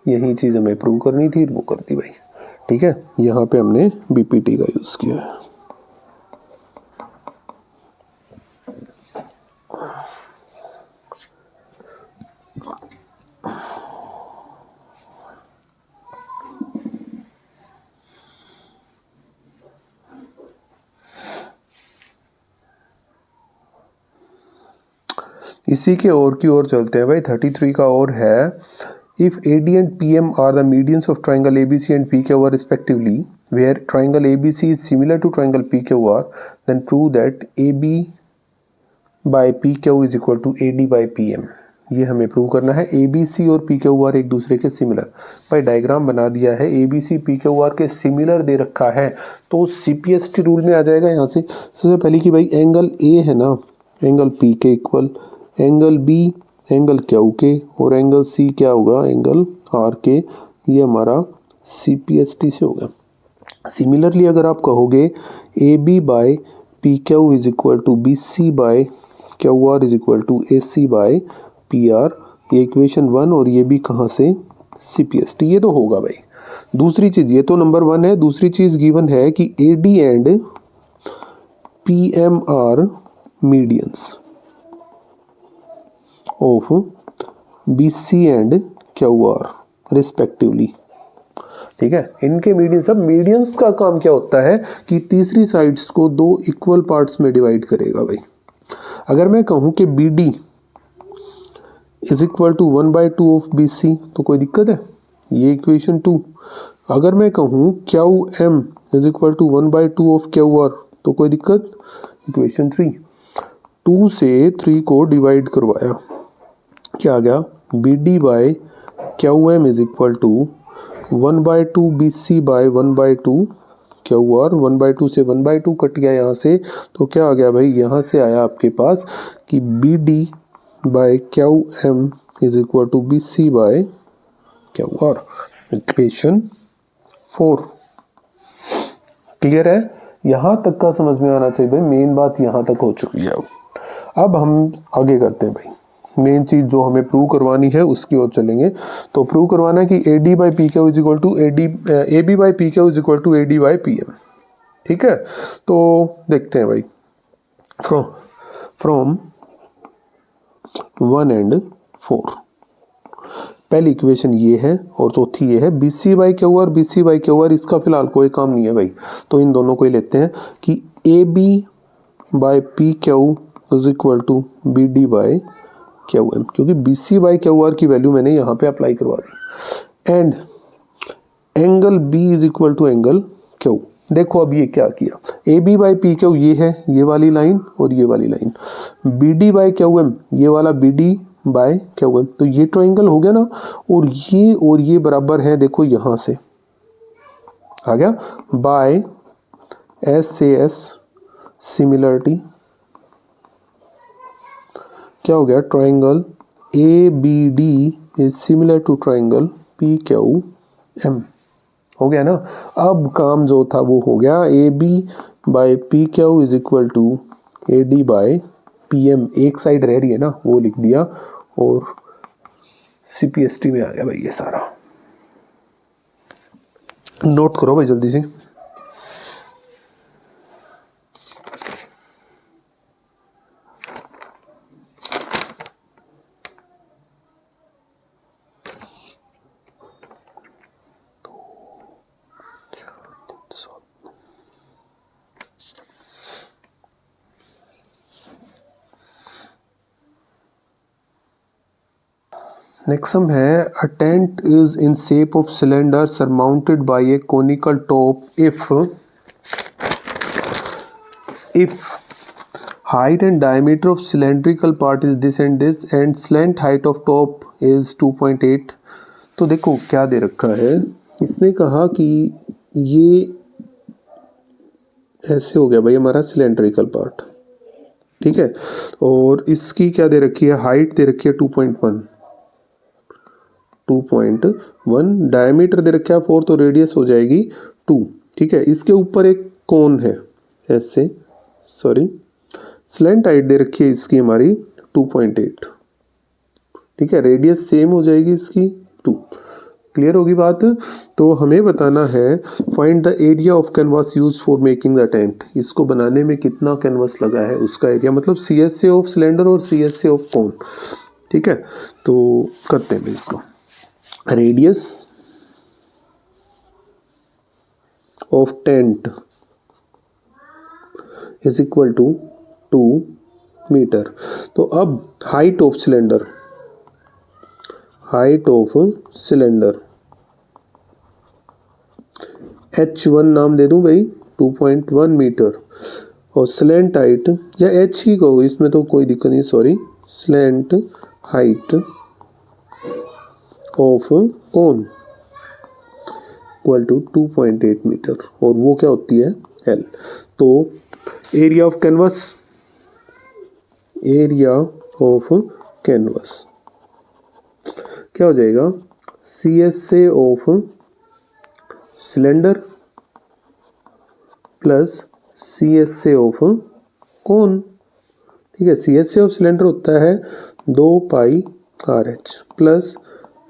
यही चीज़ हमें प्रूव करनी थी, वो कर दी भाई, ठीक है। यहाँ पे हमने BPT का यूज़ किया है। इसी के और की ओर चलते हैं भाई। 33 का और है, if AD and PM are the medians of triangle ABC and PQR respectively, where triangle ABC is similar to triangle PQR, then prove that AB by PQ is equal to AD by PM। ये हमें prove करना है। ABC और PQR एक दूसरे के similar, भाई diagram बना दिया है। ABC PQR के सिमिलर दे रखा है तो CPST रूल में आ जाएगा। यहाँ से सबसे पहले कि भाई एंगल A है ना, एंगल P के equal, angle B angle Q के, और एंगल C क्या होगा, एंगल R के। ये हमारा CPST से होगा। सिमिलरली अगर आप कहोगे AB by PQ is equal to BC by Q R is equal to A C by P R, ये इक्वेशन 1 और ये भी कहाँ से, सी पी एस टी, ये तो होगा भाई। दूसरी चीज़, ये तो नंबर 1 है, दूसरी चीज़ गिवन है कि A D and P M are medians of B C and Q R respectively. ठीक है, इनके मीडियंस, अब मीडियंस का काम क्या होता है कि तीसरी साइड्स को दो इक्वल पार्ट्स में डिवाइड करेगा भाई। अगर मैं कहूं कि B D is equal to 1/2 of B C, तो कोई दिक्कत है, ये इक्वेशन 2। अगर मैं कहूं Q M is equal to 1/2 of Q R, तो कोई दिक्कत, इक्वेशन 3। 2 से 3 को डिवाइड करवाया, क्या आ गया, B D by Q M is equal to 1/2 B C by 1/2 Q R. 1/2 से 1/2 कट गया यहाँ से, तो क्या आ गया भाई, यहाँ से आया आपके पास कि B D by Q M is equal to B C by Q R, equation 4। Clear है, यहाँ तक का समझ में आना चाहिए भाई, मेन बात यहाँ तक हो चुकी है। अब हम आगे करते हैं भाई, मेन चीज जो हमें प्रूव करवानी है उसकी ओर चलेंगे। तो प्रूव करवाना है कि A D by P Q is equal to A B by P Q is equal to A D by P M. ठीक है, तो देखते हैं भाई, फ्रॉम 1 and 4, पहली इक्वेशन ये है और चौथी ये है, B C by Q R, B C by Q R, इसका फिलहाल कोई काम नहीं है भाई, तो इन दोनों को ही लेते हैं कि A B by P Q is equal to B D by Q M, क्योंकि B C by Q R की वैल्यू मैंने यहाँ पे अप्लाई करवा दी। And angle B is equal to angle Q. देखो अब ये क्या किया, A B by P Q ये है, ये वाली लाइन और ये वाली line, B D by Q M ये वाला B D by Q M, तो ये ट्राइंगल हो गया ना, और ये बराबर है, देखो यहाँ से आ गया, बाय एस से एस सिमिलरिटी, क्या हो गया, triangle A B D is similar to triangle P Q M, हो गया ना। अब काम जो था वो हो गया, A B by P Q is equal to A D by P M, एक साइड रह रही है ना, वो लिख दिया और सी पी एस टी में आ गया भाई ये सारा। नोट करो भाई जल्दी से। नेक्स्ट सम है, a tent is in shape of cylinder surmounted by a conical top if height and diameter of cylindrical part is this and slant height of top is 2.8। तो देखो क्या दे रखा है, इसने कहा कि ये ऐसे हो गया भाई हमारा सिलेंड्रिकल पार्ट, ठीक है, और इसकी क्या दे रखी है, हाइट दे रखी है 2.1, डायमीटर दे रखा है 4, तो रेडियस हो जाएगी 2। ठीक है, इसके ऊपर एक कोन है ऐसे, सॉरी स्लैंट हाइट दे रखी है इसकी हमारी 2.8। ठीक है, रेडियस सेम हो जाएगी इसकी 2। क्लियर होगी बात। तो हमें बताना है find the area of canvas use for making the tent, इसको बनाने में कितना कैनवास लगा है उसका एरिया, मतलब सी एस से ऑफ सिलेंडर और सी एस से ऑफ कोन। ठीक है, तो करते हैं इसको, radius of tent is equal to 2 metre. तो अब हाइट ऑफ सिलेंडर, H1 नाम दे दूं भाई 2.1 मीटर, और स्लैंट हाइट या H ही कहो, इसमें तो कोई दिक्कत नहीं, sorry slant height of cone equal to 2.8 metre, और वो क्या होती है L। तो एरिया ऑफ कैनवस क्या हो जाएगा, सी एस से of cylinder plus C S से ऑफ कोन। ठीक है। CHA ऑफ सिलेंडर होता है 2 pi RH plus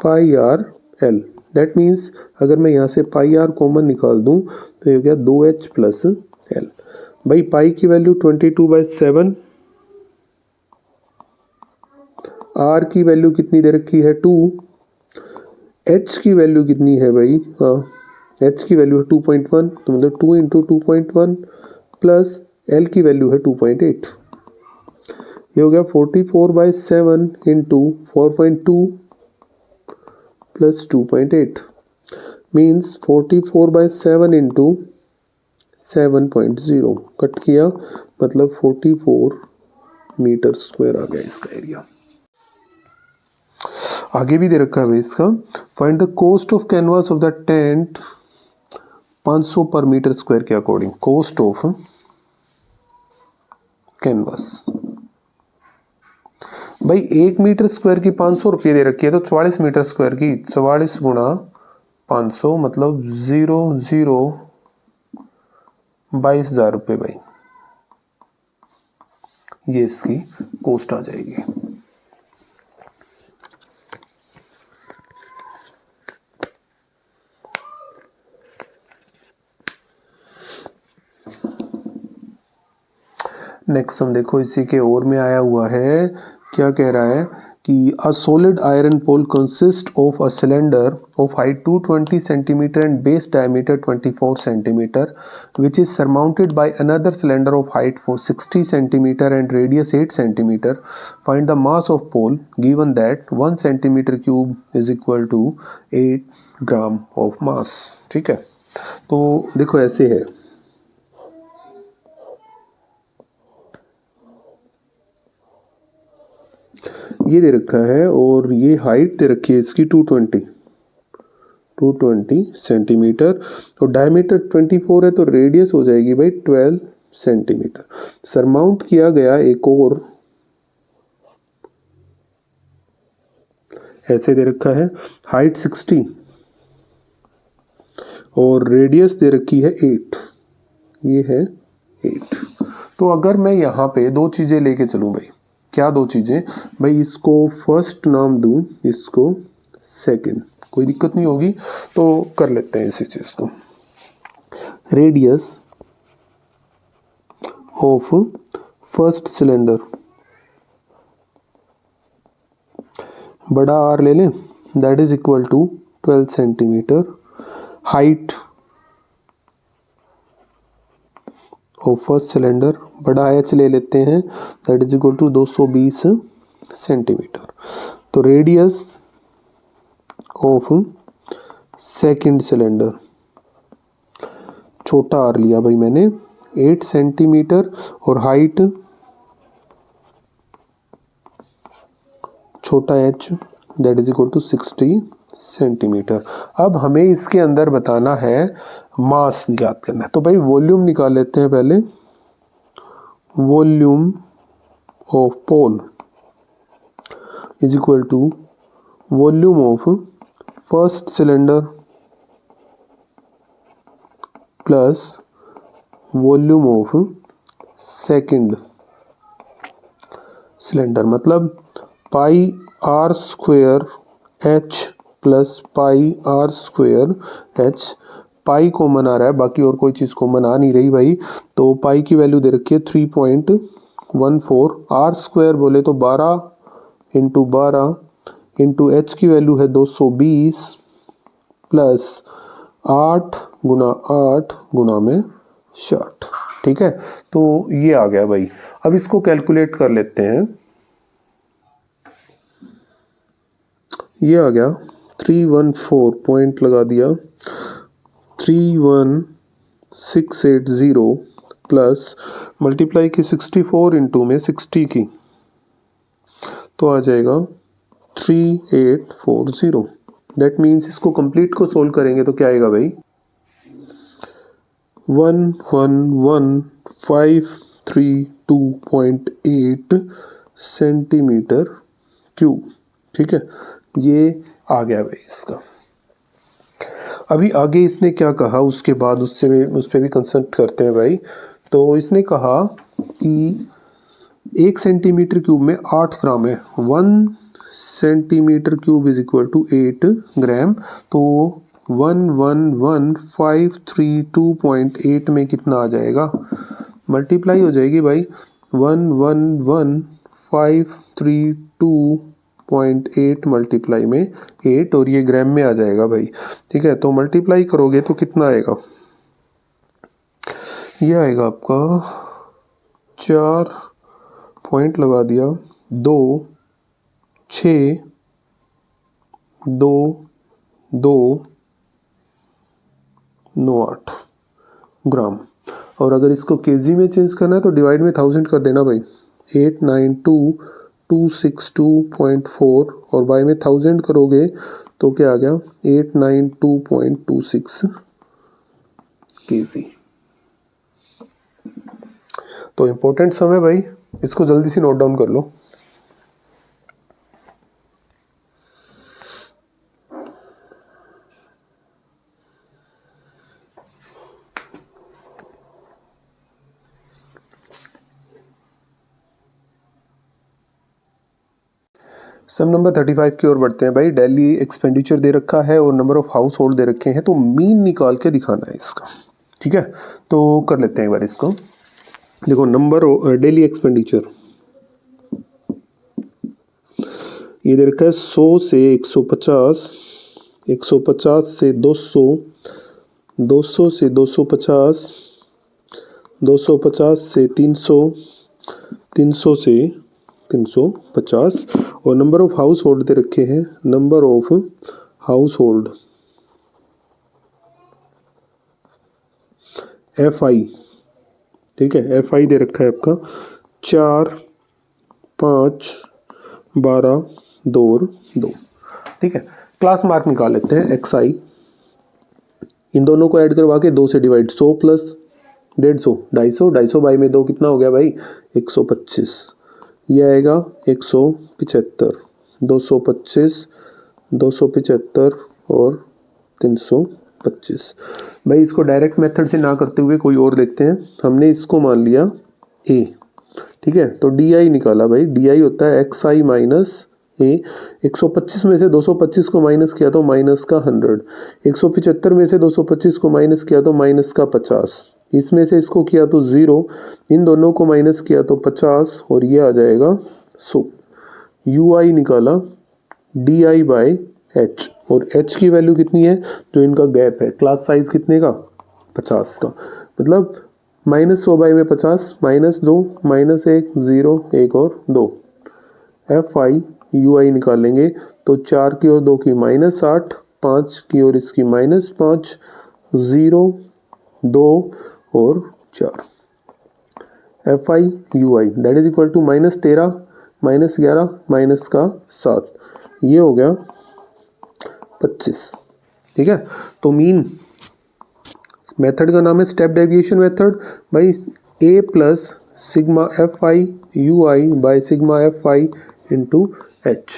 pi R L. That means अगर मैं यहाँ से पाई आर कॉमन निकाल दूँ तो ये हो गया 2H प्लस एल। भाई पाई की वैल्यू 22/7, आर की वैल्यू कितनी दे रखी है 2, एच की वैल्यू कितनी है भाई, हाँ एच की वैल्यू है 2.1, तो मतलब 2 इंटू 2.1 प्लस एल की वैल्यू है 2.8। ये हो गया 44/7 into 4.2 plus 2.8 means 44/7 into 7.0 cut किया मतलब 44 मीटर स्क्वायर आ गया इसका एरिया। आगे भी दे रखा है इसका, find the cost of canvas of the tent 500 पर मीटर स्क्वायर के अकॉर्डिंग। कॉस्ट ऑफ कैनवास भाई 1 मीटर स्क्वायर की 500 रुपये दे रखी है, तो 44 मीटर स्क्वायर की 44 गुणा 500 मतलब 22,000 रुपये भाई, ये इसकी कॉस्ट आ जाएगी। नेक्स्ट हम देखो इसी के और में आया हुआ है, क्या कह रहा है कि a solid iron pole consist of a cylinder of height 220 centimetre and base diameter 24 centimetre which is surmounted by another cylinder of height for 60 centimeter and radius 8 centimeter. Find the mass of pole given that 1 centimeter cube is equal to 8 gram of mass। ठीक है, तो देखो ऐसे है, ये दे रखा है और ये हाइट दे रखी है इसकी 220 सेंटीमीटर और डायमीटर 24 है, तो रेडियस हो जाएगी भाई 12 सेंटीमीटर। सरमाउंट किया गया एक और ऐसे दे रखा है, हाइट 60 और रेडियस दे रखी है 8, ये है 8। तो अगर मैं यहाँ पे दो चीज़ें लेके चलूँ भाई, क्या दो चीज़ें भाई, इसको फर्स्ट नाम दूँ, इसको सेकंड, कोई दिक्कत नहीं होगी तो कर लेते हैं इसी चीज़ को। रेडियस ऑफ फर्स्ट सिलेंडर, बड़ा आर ले लें, that is equal to 12 centimetre. Height of first cylinder, बड़ा एच ले लेते हैं, that is equal to 220 centimetre. तो रेडियस ऑफ सेकंड सिलेंडर, छोटा आर लिया भाई मैंने 8 सेंटीमीटर और हाइट छोटा H that is equal to 60 centimetre. अब हमें इसके अंदर बताना है मास याद करना है, तो भाई वॉल्यूम निकाल लेते हैं पहले। Volume of pole is equal to volume of first cylinder plus volume of second cylinder, मतलब pi r square h plus pi r square h. Pi common आ रहा है, बाकी और कोई चीज़ कॉमन आ नहीं रही भाई, तो पाई की वैल्यू दे रखी है 3.14। आर स्क्वायर बोले तो 12 इंटू 12 इंटू एच की वैल्यू है 220 प्लस 8 गुना में 60। ठीक है, तो ये आ गया भाई। अब इसको कैलकुलेट कर लेते हैं, ये आ गया 314 पॉइंट लगा दिया 31680 प्लस मल्टीप्लाई की 64 इंटू में 60 की, तो आ जाएगा 3840। दैट मीन्स इसको कंप्लीट को सोल्व करेंगे तो क्या आएगा भाई 111,532.8 सेंटीमीटर क्यूब। ठीक है, ये आ गया भाई इसका। अभी आगे इसने क्या कहा उसके बाद उस पर भी कंसल्ट करते हैं भाई। तो इसने कहा कि 1 सेंटीमीटर क्यूब में 8 ग्राम है, 1 centimetre cube is equal to 8 gram. तो 111,532.8 में कितना आ जाएगा, मल्टीप्लाई हो जाएगी भाई, 111,532.8 मल्टीप्लाई में 8 और ये ग्राम में आ जाएगा भाई। ठीक है, तो मल्टीप्लाई करोगे तो कितना आएगा, ये आएगा आपका 4 पॉइंट लगा दिया, 2 6 2 2 9 8 ग्राम। और अगर इसको केजी में चेंज करना है तो डिवाइड में 1000 कर देना भाई, 892,262.4 और बाय में 1000 करोगे तो क्या आ गया, 892.26 केजी। तो इम्पोर्टेंट सम है भाई, इसको जल्दी से नोट डाउन कर लो। सम नंबर 35 की ओर बढ़ते हैं भाई। डेली एक्सपेंडिचर दे रखा है और नंबर ऑफ हाउस होल्ड दे रखे हैं, तो मीन निकाल के दिखाना है इसका। ठीक है, तो कर लेते हैं एक बार इसको। देखो नंबर डेली एक्सपेंडिचर ये दे रखा है 100 से 150, 150 से 200, 200 से 250, 250 से 300, 300 से 350 और नंबर ऑफ हाउस होल्ड दे रखे हैं, number of house hold FI। ठीक है, FI दे रखा है आपका 4 5 12 2 और 2। ठीक है, क्लास मार्क निकाल लेते हैं XI, इन दोनों को ऐड करवा के 2 से डिवाइड, 100 प्लस 150 250, 250 बाई में 2 कितना हो गया भाई, 125। ये आएगा 175, 225, 275 और 325। भाई इसको डायरेक्ट मेथड से ना करते हुए कोई और देखते हैं। हमने इसको मान लिया A। ठीक है, तो DI निकाला भाई, DI होता है XI माइनस A। 125 में से 225 को माइनस किया तो माइनस का 100, 175 में से 225 को माइनस किया तो माइनस का 50, इसमें से इसको किया तो 0, इन दोनों को माइनस किया तो 50 और ये आ जाएगा 100। UI निकाला DI बाय H, और H की वैल्यू कितनी है, जो इनका गैप है, क्लास साइज कितने का, 50 का, मतलब -100 बाई में 50, -2 -1 0 1 और 2। FI UI निकालेंगे तो 4 की और 2 की -8, 5 की और इसकी -5, 0 2 और 4। FI UI that is equal to -13 -11 minus का 7, ये हो गया 25। ठीक है, तो मीन मेथड का नाम है स्टेप डेविएशन मेथड भाई। A plus sigma FI UI bye sigma FI into H,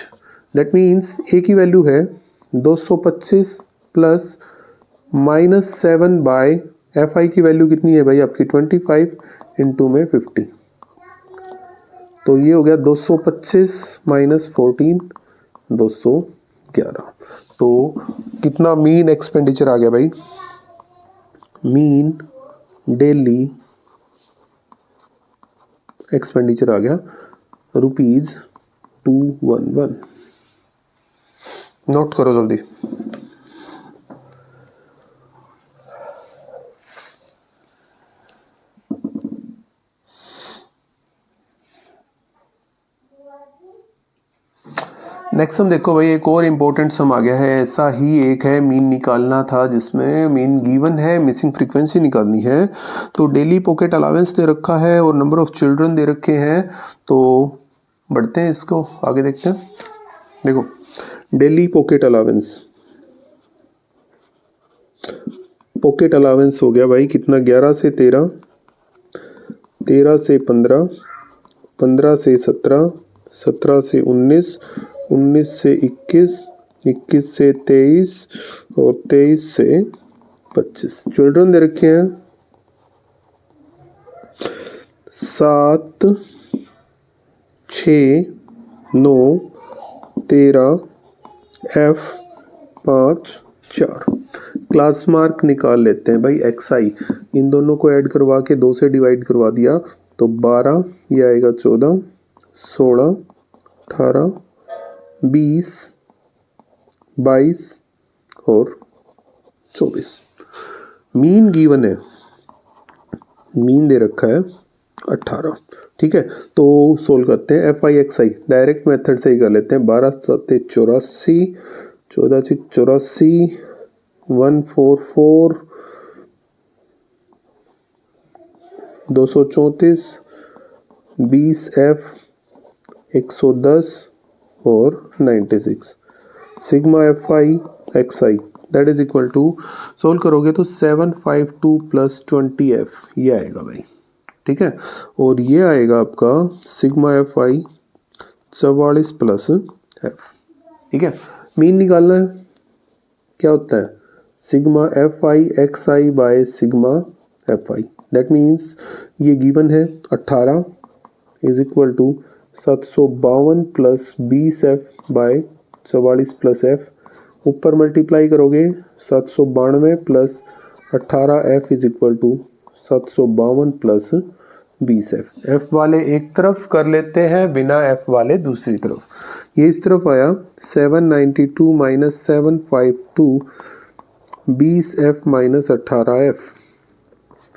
that means A की वैल्यू है 225 प्लस -7 बाय FI की वैल्यू कितनी है भाई आपकी 25 इंटू में 50, तो ये हो गया 225 माइनस 14 211। तो कितना मीन एक्सपेंडिचर आ गया भाई, मीन डेली एक्सपेंडिचर आ गया ₹211। नोट करो जल्दी। नेक्स्ट सम देखो भाई, एक और इम्पोर्टेंट सम आ गया है, ऐसा ही एक है, मीन निकालना था जिसमें मीन गिवन है, मिसिंग फ्रीक्वेंसी निकालनी है। तो डेली पॉकेट अलावेंस दे रखा है और नंबर ऑफ चिल्ड्रन दे रखे हैं, तो बढ़ते हैं इसको आगे देखते हैं। देखो daily pocket allowance, pocket allowance हो गया भाई कितना, 11 से 13, 13 से 15, 15 से 17, 17 से 19, 19 से 21, 21 से 23 और 23 से 25। चिल्ड्रन दे रखे हैं 7, 6, 9, 13, F 5, 4। क्लास मार्क निकाल लेते हैं भाई। XI इन दोनों को ऐड करवा के 2 से डिवाइड करवा दिया तो 12, ये आएगा 14, 16, 18, 20, 22 और 24। मीन गिवन है, मीन दे रखा है 18। ठीक है, तो सोल्व करते हैं। FI डायरेक्ट मेथड से ही कर लेते हैं। 12 7 84, 14 6 84, 144, 234, 20F 110 और 96। Sigma FI that is equal to, solve करोगे तो 752 प्लस 20F ये आएगा भाई। ठीक है, और ये आएगा आपका सिग्मा FI 44 प्लस F। ठीक है, मीन निकालना है। क्या होता है sigma FI XI by sigma FI, that means ये गिवन है 18 is equal to 752 plus 20F by 44 plus F। ऊपर मल्टीप्लाई करोगे 792 plus 18F is equal to 752 plus 20F। F वाले एक तरफ कर लेते हैं, बिना F वाले दूसरी तरफ। ये इस तरफ आया 792 माइनस 752, 20F माइनस 18F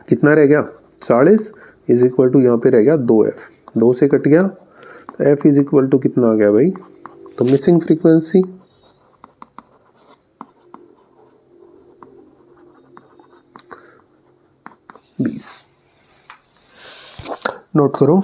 कितना रह गया 40 इज इक्वल टू, यहाँ पे रह गया 2F, 2 से कट गया तो F इज इक्वल टू कितना आ गया भाई, तो मिसिंग फ्रीक्वेंसी 20। नोट करो।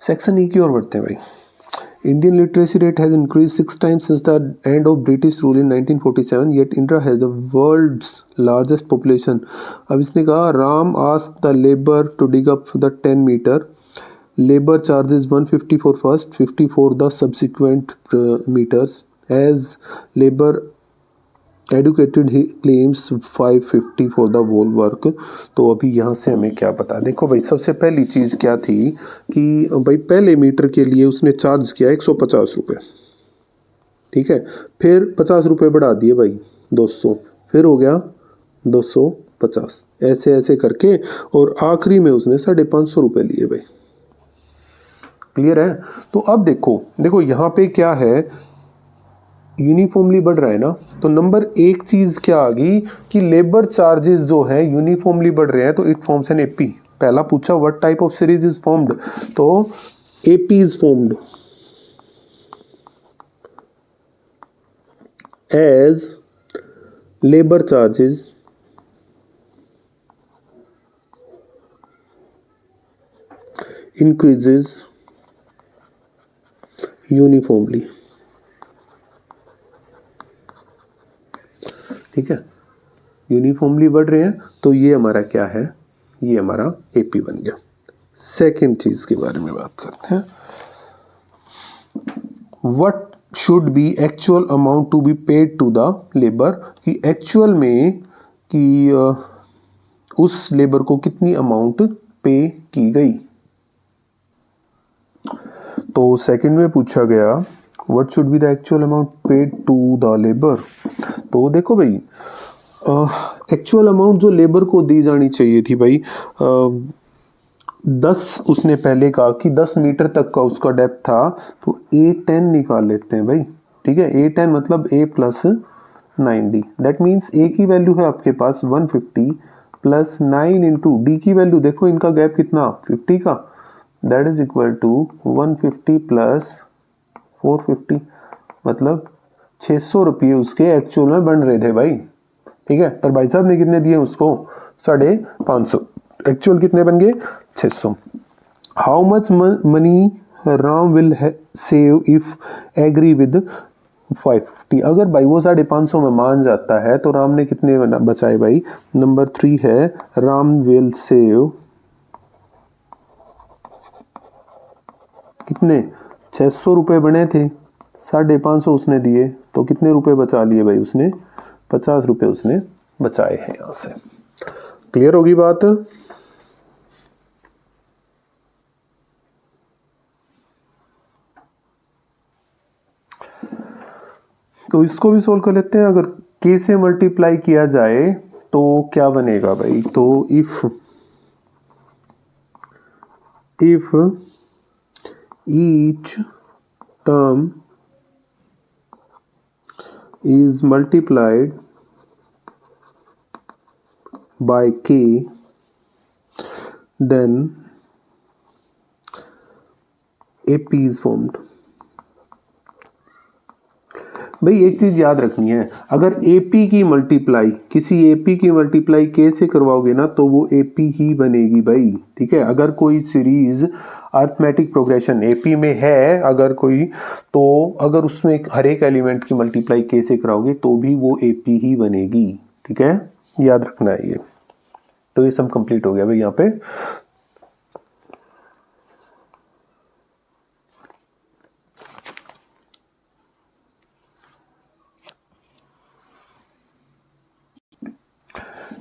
सेक्शन ई की ओर बढ़ते हैं भाई। Indian literacy rate has increased 6 times since the end of British rule in 1947, yet India has the world's largest population. अब इसने कहा Ram asked the labor to dig up the 10 meter. Labor charges 150 for first, 50 for the subsequent meters. As labor educated he claims 550 for the whole work. तो अभी यहाँ से हमें क्या पता, देखो भाई सबसे पहली चीज़ क्या थी कि भाई पहले मीटर के लिए उसने चार्ज किया 150 रुपये। ठीक है, फिर 50 रुपये बढ़ा दिए भाई 200, फिर हो गया 250, ऐसे ऐसे करके, और आखिरी में उसने 550 रुपये लिए भाई। क्लियर है। तो अब देखो यहाँ पे क्या है, यूनिफॉर्मली बढ़ रहा है ना। तो नंबर एक चीज़ क्या आ गई कि लेबर चार्जेस जो है यूनिफॉर्मली बढ़ रहे हैं, तो इट फॉर्म्स एन एपी। पहला पूछा what type of series is formed, तो AP is formed as labour charges increases uniformly. ठीक है, यूनिफॉर्मली बढ़ रहे हैं, तो ये हमारा क्या है, ये हमारा एपी बन गया। सेकेंड चीज के बारे में बात करते हैं, what should be actual amount to be paid to the labour, कि एक्चुअल में कि उस लेबर को कितनी अमाउंट पे की गई। तो सेकंड में पूछा गया what should be the actual amount paid to the labour. तो देखो भाई एक्चुअल अमाउंट जो लेबर को दी जानी चाहिए थी भाई, 10 उसने पहले कहा कि 10 मीटर तक का उसका डेप्थ था, तो A10 निकाल लेते हैं भाई। ठीक है, A10 मतलब A plus 9D, that means A की वैल्यू है आपके पास 150 प्लस 9 इंटू D की वैल्यू, देखो इनका गैप कितना 50 का, that is equal to 150 plus 450, मतलब 600 रुपये उसके एक्चुअल में बन रहे थे भाई। ठीक है, पर भाई साहब ने कितने दिए उसको 550, एक्चुअल कितने बन गए 600। How much money Ram will save if agree with 550, अगर भाई वो 550 में मान जाता है तो राम ने कितने बचाए भाई। नंबर 3 है राम विल सेव कितने 600 रुपये बने थे, 550 उसने दिए, तो कितने रुपए बचा लिए भाई उसने, 50 रुपये उसने बचाए हैं यहाँ से। क्लियर होगी बात। तो इसको भी सोल्व कर लेते हैं। अगर k से मल्टीप्लाई किया जाए तो क्या बनेगा भाई, तो if each term is multiplied by k, then AP is formed। भाई एक चीज याद रखनी है, अगर AP की मल्टीप्लाई किसी AP की मल्टीप्लाई K से करवाओगे ना तो वो AP ही बनेगी भाई, ठीक है। अगर कोई सीरीज अर्थमेटिक प्रोग्रेशन AP में है अगर कोई, तो अगर उसमें हर एक एलिमेंट की मल्टीप्लाई K से कराओगे तो भी वो AP ही बनेगी, ठीक है, याद रखना है ये। तो ये सब कंप्लीट हो गया भाई यहाँ पे।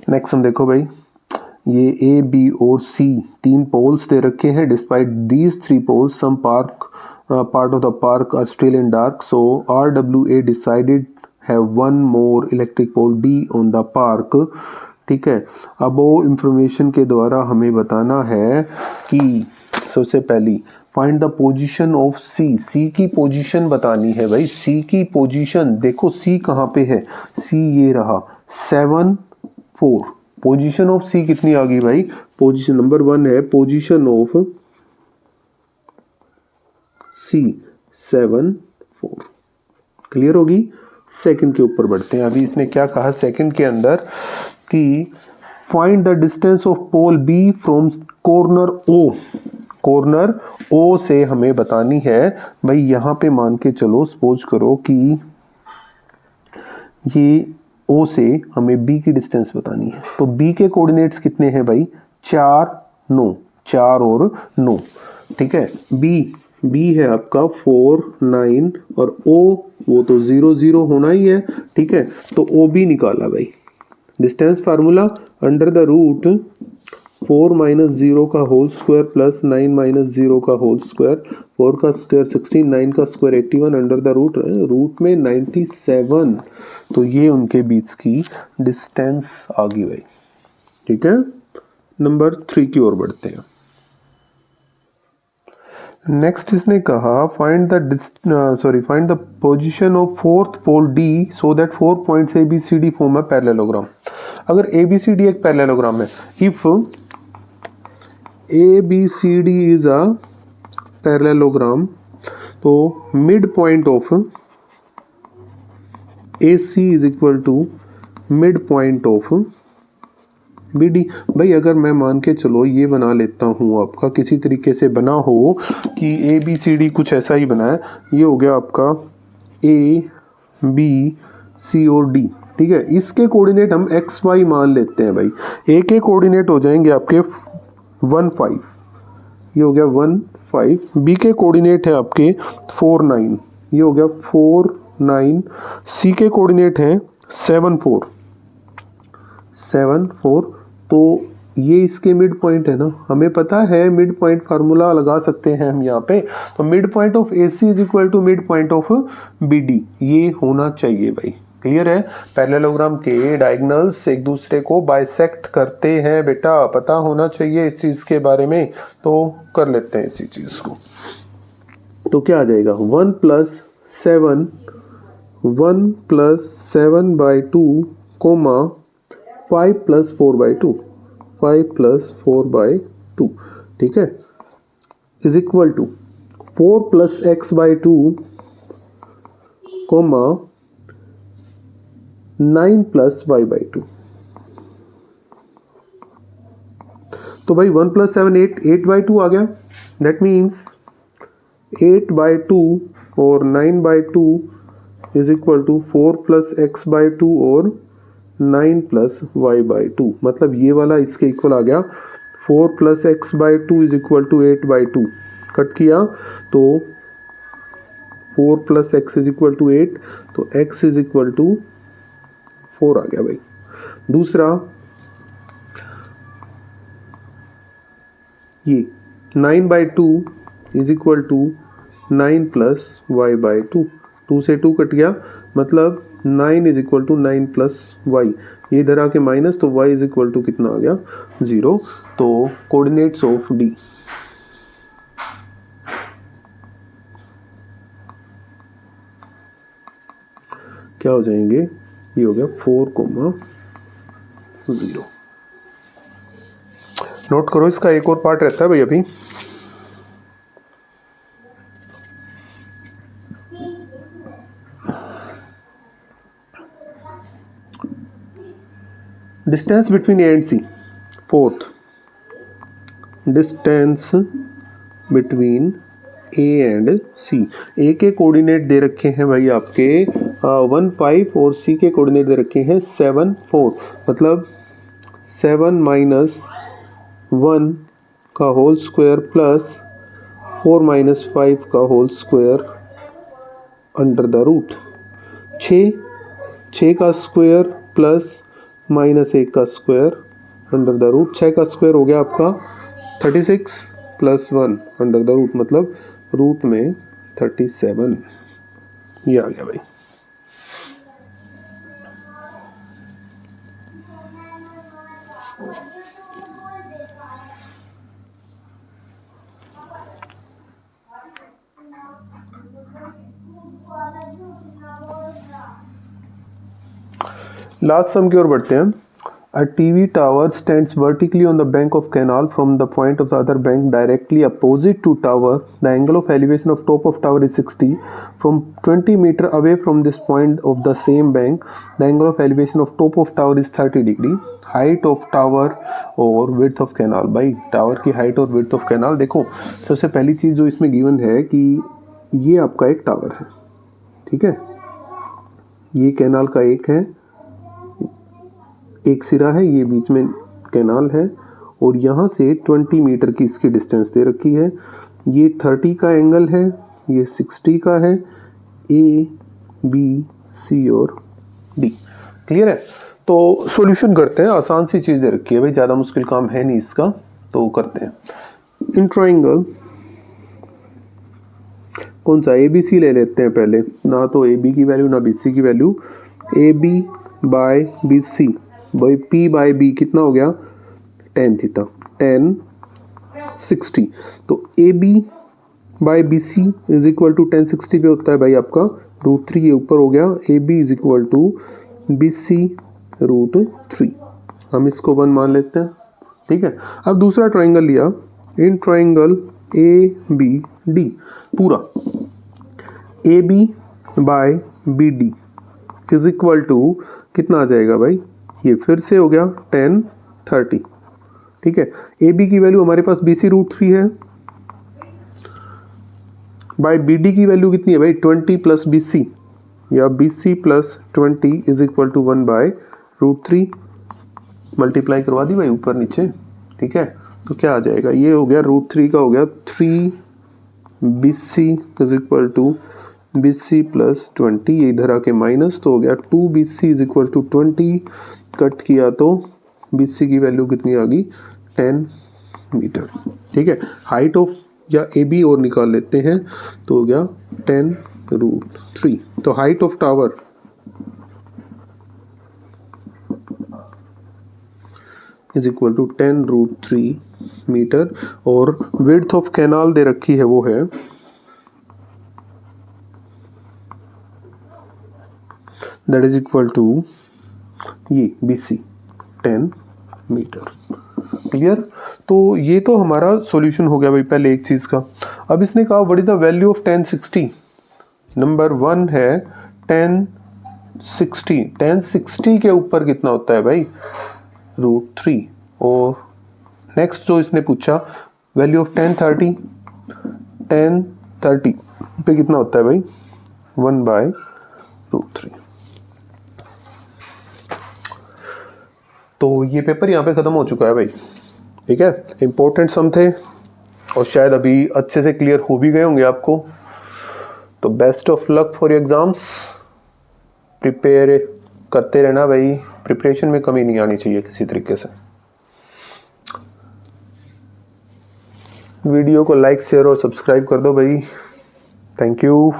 नेक्स्ट हम देखो भाई, ये A, B और C तीन पोल्स दे रखे हैं। Despite these three poles some part of the park are still in dark, so RWA decided have one more electric pole D on the park, ठीक है। अब वो इंफॉर्मेशन के द्वारा हमें बताना है कि सबसे पहली find the position of C की पोजीशन बतानी है भाई। C की पोजीशन देखो, C कहाँ पे है, C ये रहा 7 4। पोजीशन ऑफ C कितनी आ गई भाई, पोजीशन नंबर 1 है पोजीशन ऑफ C 7 4। क्लियर होगी। सेकंड के ऊपर बढ़ते हैं। अभी इसने क्या कहा सेकंड के अंदर कि find the distance of pole B from corner O। Corner O से हमें बतानी है भाई। यहां पे मान के चलो, सपोज करो कि ये O से हमें B की डिस्टेंस बतानी है, तो B के कोऑर्डिनेट्स कितने हैं भाई, 4 9, 4 और 9, ठीक है। B है आपका 4 9 और O वो तो 0 0 होना ही है, ठीक है। तो OB निकाला भाई। Distance formula under the root 4 minus 0 का होल स्क्वायर प्लस 9 माइनस 0 का होल स्क्वायर, 4 का स्क्वायर 16, 9 का स्क्वायर 81 अंडर द रूट में 97। तो ये उनके बीच की डिस्टेंस आ गई भाई, ठीक है। नंबर 3 की ओर बढ़ते हैं। नेक्स्ट इसने कहा find the position of fourth pole D so that 4 points ABCD form a parallelogram. अगर ABCD एक पैरेललोग्राम है, if ABCD is a parallelogram, तो mid point of AC is equal to mid point of BD। भाई अगर मैं मान के चलो ये बना लेता हूँ, आपका किसी तरीके से बना हो कि ABCD कुछ ऐसा ही बना है, ये हो गया आपका A B C और D, ठीक है। इसके कोऑर्डिनेट हम XY मान लेते हैं भाई। A के कोऑर्डिनेट हो जाएंगे आपके 1 5, ये हो गया 1 5। B के कोऑर्डिनेट है आपके 4 9, ये हो गया 4 9। C के कोऑर्डिनेट हैं 7 4 7 4। तो ये इसके मिड पॉइंट है ना, हमें पता है मिड पॉइंट फार्मूला लगा सकते हैं हम यहाँ पे। तो mid point of AC is equal to mid point of BD, ये होना चाहिए भाई। क्लियर है। पैरेललोग्राम के डायगोनल्स एक दूसरे को बाइसेक्ट करते हैं बेटा, पता होना चाहिए इस चीज के बारे में। तो कर लेते हैं इसी चीज को। तो क्या आ जाएगा 1 plus 7 by 2 comma 5 plus 4 by 2, 5 plus 4 by 2, ठीक है, is equal to 4 plus x by 2 comma 9 plus y by 2। तो भाई 1 प्लस 7 8 बाई 2 आ गया। दैट मीन्स 8 बाई 2 और 9 by 2 is equal to 4 plus x by 2 और 9 प्लस y बाई 2। मतलब ये वाला इसके इक्वल आ गया। 4 plus x by 2 is equal to 8 by 2, cut किया तो 4 + x = 8, तो x = 4 आ गया भाई। दूसरा ये 9/2 = 9 + y/2, 2 से 2 कट गया, मतलब 9 = 9 + y, ये इधर आके माइनस, तो y = कितना आ गया 0। तो कोऑर्डिनेट्स ऑफ डी क्या हो जाएंगे, ये हो गया 4, 0। नोट करो, इसका एक और पार्ट रहता है भाई अभी। Distance between A and C. Fourth, distance between A and C. A के कोऑर्डिनेट दे रखे हैं भाई आपके 1, 5 और सी के कोऑर्डिनेट दे रखे हैं 7, 4, मतलब 7 - 1 का होल स्क्वायर प्लस 4 - 5 का whole square under the root 6 का स्क्वायर प्लस -1 का स्क्वायर अंडर द रूट, 6 का स्क्वायर हो गया आपका 36 + 1 अंडर द रूट, मतलब रूट में 37, ये आ गया भाई। लास्ट सम की ओर बढ़ते हैं। A TV tower stands vertically on the bank of canal from the point of the other bank directly opposite to tower. The angle of elevation of top of tower is 60. From 20 meter away from this point of the same bank, the angle of elevation of top of tower is 30 degree. Height of tower और width of canal। भाई tower की height और width of canal देखो, सबसे पहली चीज़ जो इसमें given है कि ये आपका एक टावर है, ठीक है, ये कैनाल का एक सिरा है, ये बीच में कैनाल है, और यहाँ से 20 मीटर की इसकी डिस्टेंस दे रखी है। ये 30 का एंगल है, ये 60 का है, ए बी सी और डी। क्लियर है? तो सॉल्यूशन करते हैं, आसान सी चीज़ दे रखी है भाई, ज़्यादा मुश्किल काम है नहीं इसका, तो करते हैं। इन ट्राइंगल कौन सा, ए बी सी ले लेते हैं पहले, ना तो ए बी की वैल्यू ना बी सी की value. A B by B C, भाई पी बाय बी कितना हो गया, tan थीटा, tan 60। तो A B by B C = tan 60 पे होता है भाई आपका √3, ये ऊपर हो गया। ए बी = बी सी √3, हम इसको 1 मान लेते हैं, ठीक है। अब दूसरा ट्राइंगल लिया, in triangle A B D पूरा, A B by B D = कितना आ जाएगा भाई, ये फिर से हो गया tan 30, ठीक है। ए बी की वैल्यू हमारे पास बी सी √3 है, बाय बी डी की वैल्यू कितनी है भाई 20 + बी सी, या बी सी + 20 = 1/√3, मल्टीप्लाई करवा दी भाई ऊपर नीचे, ठीक है। तो क्या आ जाएगा, ये हो गया √3 का हो गया 3 बी सी = बी सी + 20, ये इधर आके माइनस, तो हो गया 2 बी सी = 20, कट किया तो बी सी की वैल्यू कितनी आ गई 10 मीटर, ठीक है। हाइट ऑफ या ए बी और निकाल लेते हैं, तो हो गया 10√3। तो हाइट ऑफ टावर = 10√3 मीटर, और विड्थ ऑफ कैनाल दे रखी है वो है दैट इज इक्वल टू ये बी सी 10 मीटर। क्लियर? तो ये तो हमारा सॉल्यूशन हो गया भाई पहले एक चीज़ का। अब इसने कहा what is the value of tan 60। Number 1 है tan 60, tan 60 के ऊपर कितना होता है भाई √3, और नेक्स्ट जो इसने पूछा वैल्यू ऑफ tan 30, tan 30 पे कितना होता है भाई 1/√3। तो ये पेपर यहाँ पे ख़त्म हो चुका है भाई, ठीक है। इंपॉर्टेंट सम थे, और शायद अभी अच्छे से क्लियर हो भी गए होंगे आपको। तो best of luck for exams. Prepare करते रहना भाई, प्रिपरेशन में कमी नहीं आनी चाहिए किसी तरीके से। वीडियो को लाइक शेयर और सब्सक्राइब कर दो भाई। Thank you.